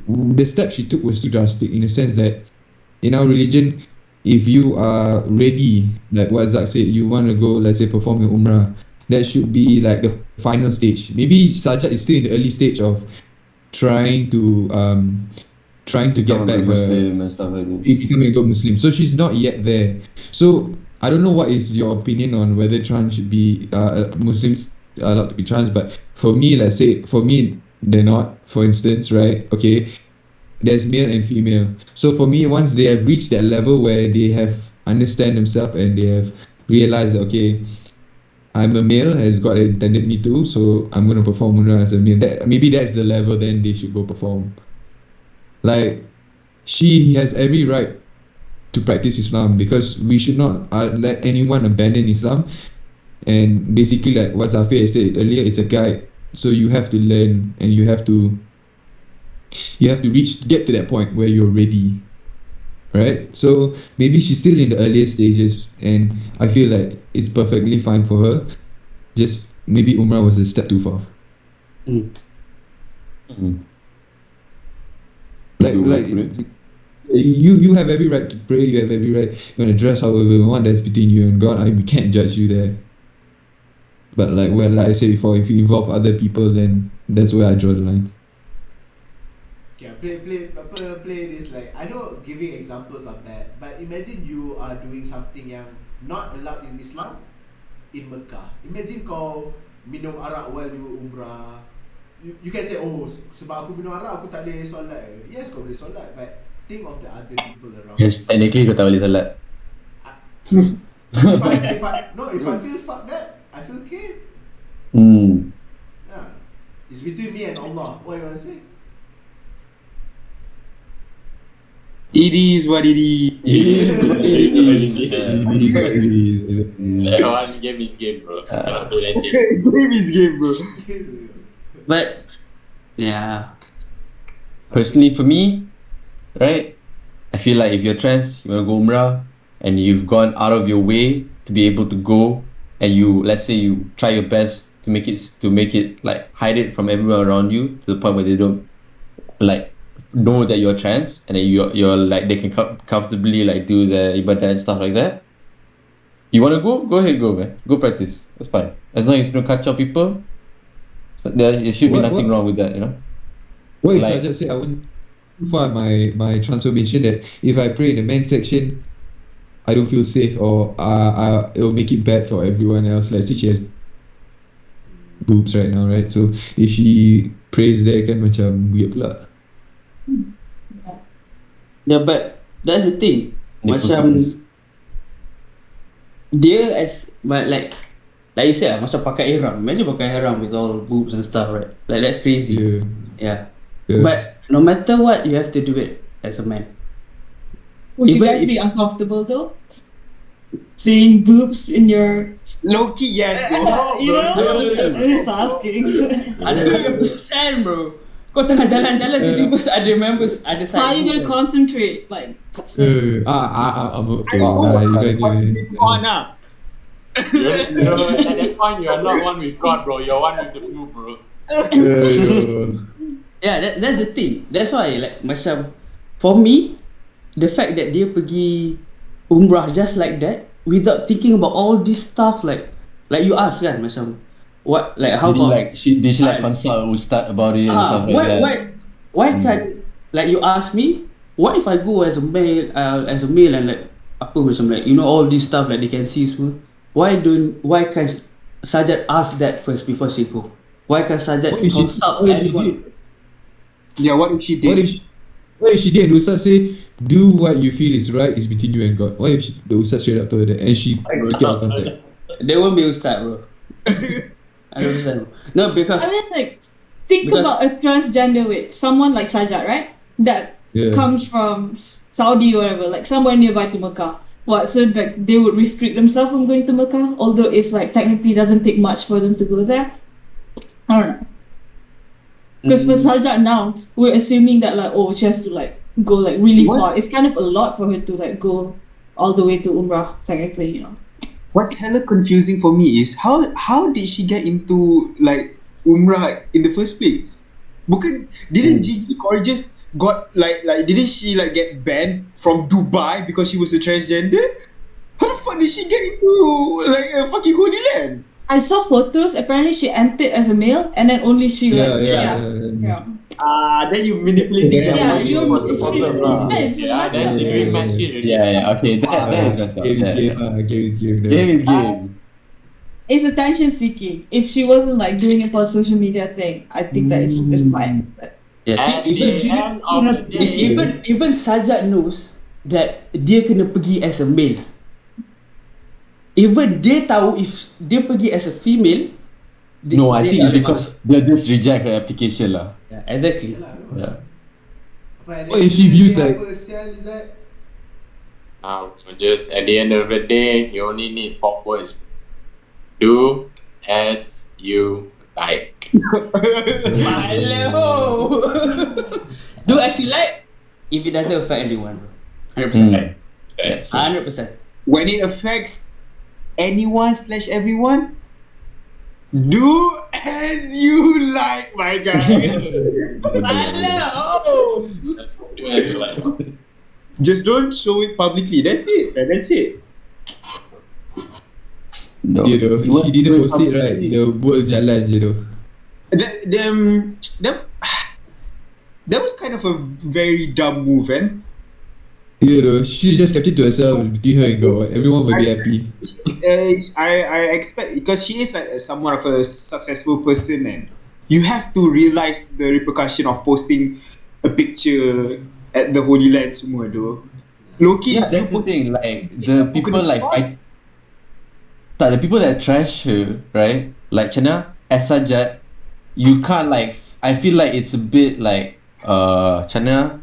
[SPEAKER 5] the step she took was too drastic in the sense that in our religion, if you are ready, like what Zach said, you want to go, let's say, perform your umrah, that should be like the final stage. Maybe Sajat is still in the early stage of trying to get
[SPEAKER 7] Become a
[SPEAKER 5] back
[SPEAKER 7] good
[SPEAKER 5] her
[SPEAKER 7] Muslim and stuff like this.
[SPEAKER 5] becoming a good Muslim. So she's not yet there. So I don't know what is your opinion on whether trans should be Muslims are allowed to be trans, but for me, let's say for me they're not. For instance, right? Okay, there's male and female. So for me, once they have reached that level where they have understand themselves and they have realized that, okay, I'm a male as God intended me to, so I'm gonna perform Umrah as a male. Maybe that's the level. Then they should go perform. Like she has every right to practice Islam because we should not let anyone abandon Islam. And basically, like what Zafir said earlier, it's a guide. So you have to learn and you have to get to that point where you're ready, right? So maybe she's still in the earlier stages, and I feel like it's perfectly fine for her. Just maybe Umrah was a step too far. Like you have every right to pray. You have every right. You want to dress however you want. That's between you and God. We can't judge you there. But like I said before, if you involve other people, then that's where I draw the line.
[SPEAKER 3] Okay, play this like I know giving examples are bad, but imagine you are doing something yang not allowed in Islam in Mecca. Imagine kau minum arak while you umrah. You can say, oh, sebab aku minum arak aku tak boleh solat. Yes, kau boleh solat, but think of the other people around.
[SPEAKER 7] Yes, technically kau tak boleh solat.
[SPEAKER 3] If I feel fuck that, I feel okay. Yeah, it's between me and Allah. What you wanna say?
[SPEAKER 2] It is what it is.
[SPEAKER 1] That one game is game, bro. Cannot do anything.
[SPEAKER 2] Game is game, bro.
[SPEAKER 4] but yeah,
[SPEAKER 7] Personally, for me, right, I feel like if you're trans, you wanna go Umrah, and you've gone out of your way to be able to go, and let's say you try your best to make it like hide it from everyone around you to the point where they don't like know that you're trans, and then you're like they can comfortably like do the ibadah and stuff like that. You wanna go? Go ahead, go man. Go practice. That's fine. As long as you don't catch up people, there should be nothing wrong with that, you know.
[SPEAKER 5] What if
[SPEAKER 7] Like-
[SPEAKER 5] Sajat say I want for my transformation that if I pray in the men's section, I don't feel safe or it'll make it bad for everyone else. Like say she has boobs right now, right? So if she prays there kan macam weird pula.
[SPEAKER 4] Yeah, but that's the thing.
[SPEAKER 7] Nipple
[SPEAKER 4] Macam
[SPEAKER 7] sickness.
[SPEAKER 4] dia as but like you said macam pakai ihram. Imagine pakai ihram with all boobs and stuff, right? Like that's crazy.
[SPEAKER 5] Yeah.
[SPEAKER 4] Yeah.
[SPEAKER 5] Yeah.
[SPEAKER 4] But no matter what, you have to do it as a man.
[SPEAKER 6] Would you
[SPEAKER 4] Even
[SPEAKER 6] guys
[SPEAKER 4] if-
[SPEAKER 6] be uncomfortable though? Seeing boobs in your,
[SPEAKER 2] Low-key, yes, bro.
[SPEAKER 6] you know? I'm just asking.
[SPEAKER 4] Ada 100% bro. Kau tengah jalan-jalan tiba-tiba ada members ada side.
[SPEAKER 6] How are you gonna
[SPEAKER 4] boob.
[SPEAKER 6] concentrate? Like,
[SPEAKER 5] I'm okay.
[SPEAKER 2] I know
[SPEAKER 5] Nah, you
[SPEAKER 2] what
[SPEAKER 5] guys
[SPEAKER 2] what's
[SPEAKER 5] get
[SPEAKER 2] going on now.
[SPEAKER 1] At that point, you are not one with God, bro. You're one with the flu, bro.
[SPEAKER 4] Yeah, that's the thing. That's why like macam for me, the fact that dia pergi umrah just like that without thinking about all this stuff like you ask kan macam what like how about
[SPEAKER 7] Did she like consult Ustad about it and stuff like that?
[SPEAKER 4] why can't like you ask me what if I go as a male and like apa macam like you know all this stuff like they can see semua, why can't Sajat ask that first before she go? Why can't Sajat
[SPEAKER 5] What if she-
[SPEAKER 4] consult
[SPEAKER 5] what if she
[SPEAKER 4] everyone?
[SPEAKER 5] did?
[SPEAKER 2] Yeah, what if she did?
[SPEAKER 5] What if she did? The Ustaz say, do what you feel is right is between you and God. What if the Ustaz straight up told her that and she took out contact?
[SPEAKER 4] They won't be Ustad, bro. I don't understand. No, because
[SPEAKER 6] I mean, like, think
[SPEAKER 4] Because-
[SPEAKER 6] about a transgender with someone like Sajat, right? That
[SPEAKER 5] Yeah.
[SPEAKER 6] comes from Saudi or whatever, like somewhere nearby to Mecca. What? So like they would restrict themselves from going to Mecca, although it's like technically doesn't take much for them to go there. I don't know. Because for Sajat now, we're assuming that like she has to like go like really
[SPEAKER 2] What?
[SPEAKER 6] far. It's kind of a lot for her to like go all the way to Umrah, technically, you know.
[SPEAKER 2] What's hella confusing for me is how did she get into like Umrah in the first place? Didn't Gigi Gorgeous got like didn't she like get banned from Dubai because she was a transgender? How the fuck did she get into like a fucking holy land?
[SPEAKER 6] I saw photos. Apparently, she entered as a male, and then only she
[SPEAKER 5] Yeah,
[SPEAKER 6] like
[SPEAKER 5] yeah.
[SPEAKER 2] Then you manipulating
[SPEAKER 5] Yeah,
[SPEAKER 2] the
[SPEAKER 6] Yeah,
[SPEAKER 2] body.
[SPEAKER 6] she's
[SPEAKER 1] Yeah,
[SPEAKER 6] it's messed
[SPEAKER 1] then
[SPEAKER 6] up.
[SPEAKER 1] she doing mad shit already.
[SPEAKER 7] Yeah, okay, that is messed up.
[SPEAKER 5] Game is game. Game is game.
[SPEAKER 7] Game is game.
[SPEAKER 6] It's attention seeking. If she wasn't like doing it for a social media thing, I think that it's fine. But
[SPEAKER 4] yeah,
[SPEAKER 1] At
[SPEAKER 4] see,
[SPEAKER 1] the end of the day,
[SPEAKER 4] even Sajat knows that dia kena pergi as a male. Even dia tahu if dia pergi as a female.
[SPEAKER 7] No, I
[SPEAKER 4] dia
[SPEAKER 7] think it's
[SPEAKER 4] tak
[SPEAKER 7] because they just reject her application lah.
[SPEAKER 4] boleh. Yeah, exactly.
[SPEAKER 7] Yeah.
[SPEAKER 5] What if she views like-
[SPEAKER 1] just at the end of the day, you only need 4 words. Do as you like.
[SPEAKER 4] Hello. Do as you like if it doesn't affect anyone, bro. 100%.
[SPEAKER 1] Yes.
[SPEAKER 4] 100%.
[SPEAKER 2] When it affects anyone/everyone, do as you like, my guy.
[SPEAKER 4] Hello.
[SPEAKER 1] Do as you like.
[SPEAKER 2] Just don't show it publicly. That's it. That's it.
[SPEAKER 7] No.
[SPEAKER 5] Yeah, though. She didn't post it right. The world jalan je though.
[SPEAKER 2] That was kind of a very dumb move,
[SPEAKER 5] Yeah, though. She just kept it to herself between her and God. Everyone will be happy.
[SPEAKER 2] I expect because she is like somewhat of a successful person, and you have to realize the repercussion of posting a picture at the Holy Land semua though. Loki,
[SPEAKER 7] Yeah, that's the thing. Like the people like the people that trash her, right? Like Chana, as Sajat, you can't like. I feel like it's a bit like Chana,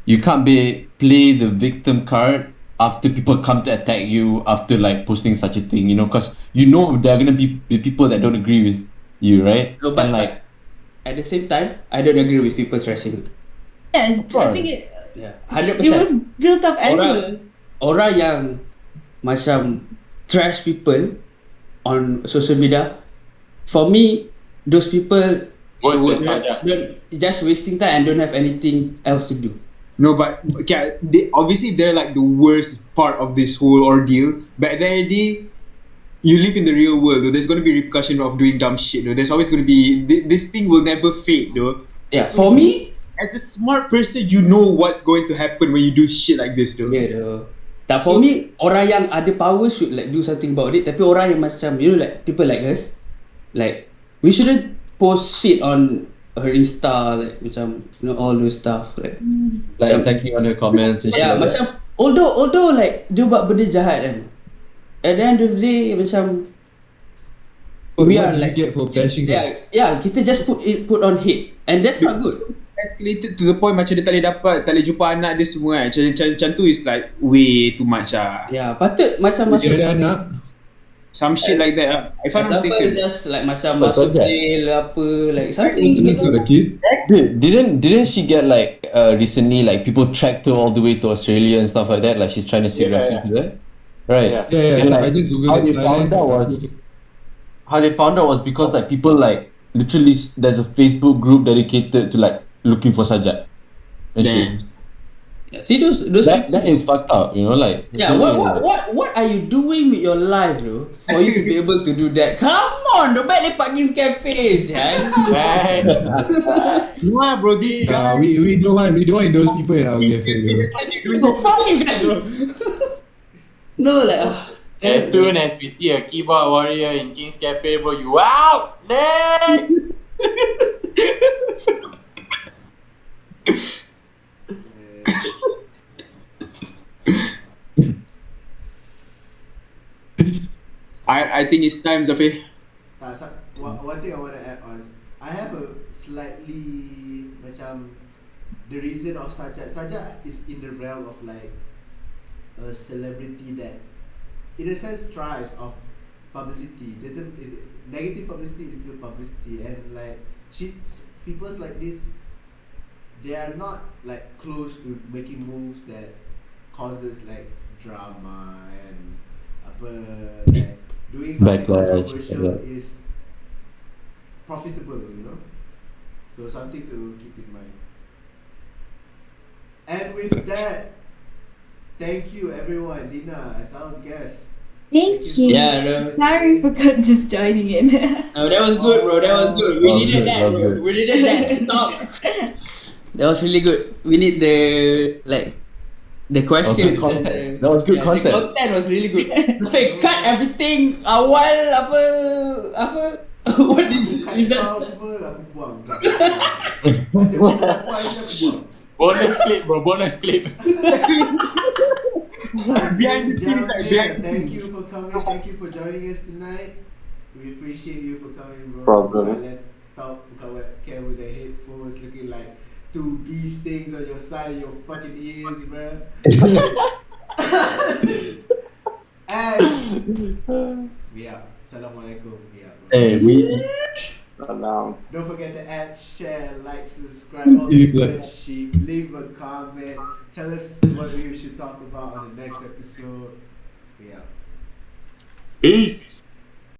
[SPEAKER 7] you can't play the victim card after people come to attack you after like posting such a thing, you know, because you know there are gonna be people that don't agree with you, right?
[SPEAKER 4] No, but
[SPEAKER 7] And like,
[SPEAKER 4] at the same time, I don't agree with people trashing.
[SPEAKER 6] yes, I
[SPEAKER 7] course.
[SPEAKER 6] think it
[SPEAKER 4] Yeah,
[SPEAKER 6] it was
[SPEAKER 4] 100%.
[SPEAKER 6] built up everywhere.
[SPEAKER 4] Orang yang macam trash people on social media, for me, those people
[SPEAKER 1] Worse
[SPEAKER 2] Worse
[SPEAKER 1] than Sajat.
[SPEAKER 4] don't just wasting time and don't have anything else to do.
[SPEAKER 2] No, but okay, obviously they're like the worst part of this whole ordeal. But at the end of the day, you live in the real world, though. There's going to be repercussion of doing dumb shit, though. There's always going to be this thing will never fade, though.
[SPEAKER 4] Yeah, for me,
[SPEAKER 2] As a smart person, you know what's going to happen when you do shit like this, though.
[SPEAKER 4] yeah, though. Tak, for me, orang yang ada power should like do something about it. Tapi orang yang macam, you know, like people like us, like we shouldn't post shit on her Insta, like macam, you know, all those stuff, like
[SPEAKER 7] Like attacking on her comments and shit.
[SPEAKER 4] yeah,
[SPEAKER 7] like that.
[SPEAKER 4] macam although like dia buat benda jahat kan, at the end of the day macam
[SPEAKER 5] What
[SPEAKER 4] we
[SPEAKER 5] do
[SPEAKER 4] are
[SPEAKER 5] you
[SPEAKER 4] like
[SPEAKER 5] get for bashing her?
[SPEAKER 4] yeah, kita just put on hate, and that's not good.
[SPEAKER 2] Escalated to the point macam dia tak boleh jumpa anak dia semua kan. Macam tu is like way too much lah.
[SPEAKER 4] Yeah, patut macam
[SPEAKER 5] Dia ada anak.
[SPEAKER 2] Some shit like that lah. If I'm not
[SPEAKER 4] example
[SPEAKER 2] mistaken.
[SPEAKER 4] just like macam
[SPEAKER 7] Oh,
[SPEAKER 4] masuk
[SPEAKER 7] so that.
[SPEAKER 4] jail apa, like something.
[SPEAKER 5] Sometimes got a kid.
[SPEAKER 7] Dude, didn't she get like recently like people tracked her all the way to Australia and stuff like that? Like she's trying to seek
[SPEAKER 8] Yeah,
[SPEAKER 7] refuge there, right?
[SPEAKER 8] Yeah.
[SPEAKER 5] Yeah,
[SPEAKER 7] And,
[SPEAKER 5] I
[SPEAKER 7] like,
[SPEAKER 5] just
[SPEAKER 7] how
[SPEAKER 5] googled
[SPEAKER 7] they
[SPEAKER 5] it.
[SPEAKER 7] found out was because like people like literally there's a Facebook group dedicated to like looking for Sajat and shit.
[SPEAKER 2] Damn.
[SPEAKER 4] Yeah, see those
[SPEAKER 7] That is fucked up, you know, like
[SPEAKER 4] yeah, what are you doing with your life, bro? For you to be able to do that? Come on, the back Lepak Kings Cafe, yeah.
[SPEAKER 2] Nah, bro, this guy.
[SPEAKER 5] We don't want those people in our cafe.
[SPEAKER 4] Go fuck you guys, bro. No, like
[SPEAKER 1] As soon as we see a keyboard warrior in King's Cafe, bro, you out! Next!
[SPEAKER 2] I think it's time, Zafir.
[SPEAKER 3] One thing I want to add on is I have a slightly macam the reason of Sajat is in the realm of like a celebrity that in a sense thrives of publicity. Negative publicity is still publicity, and like people like this, they are not like close to making moves that causes like drama and like doing something
[SPEAKER 7] Backlash,
[SPEAKER 3] controversial
[SPEAKER 7] yeah.
[SPEAKER 3] is profitable, you know. So something to keep in mind. And with that, thank you everyone, Dina, as our guest.
[SPEAKER 6] Thank you.
[SPEAKER 4] Yeah, bro.
[SPEAKER 6] Sorry for just joining in.
[SPEAKER 4] No, that was good, bro. That was good. We
[SPEAKER 7] Oh,
[SPEAKER 4] needed
[SPEAKER 7] good,
[SPEAKER 4] that,
[SPEAKER 7] that was
[SPEAKER 4] bro.
[SPEAKER 7] good.
[SPEAKER 4] We needed that talk. That was really good. We need the like the questions.
[SPEAKER 7] content.
[SPEAKER 4] and
[SPEAKER 7] That was good
[SPEAKER 4] The
[SPEAKER 7] content.
[SPEAKER 4] content was really good. Fake cut everything. Awal apa? What is that?
[SPEAKER 3] Kau semua aku buang. Aku buang.
[SPEAKER 1] Bonus clip, bro, bonus clip.
[SPEAKER 2] Behind the screen is like behind the
[SPEAKER 3] Thank you for coming. Thank you for joining us tonight. We appreciate you for coming, bro.
[SPEAKER 8] Problem.
[SPEAKER 3] Bukan laptop, bukan webcam with the headphones looking like two bee stings on your side of your fucking ears, bro. And we out. Assalamualaikum. We out, bro.
[SPEAKER 7] Hey, we
[SPEAKER 3] Don't forget to add, share, like, subscribe, all the good shit. Leave a comment. Tell us what we should talk about on the next episode. We out.
[SPEAKER 1] Peace.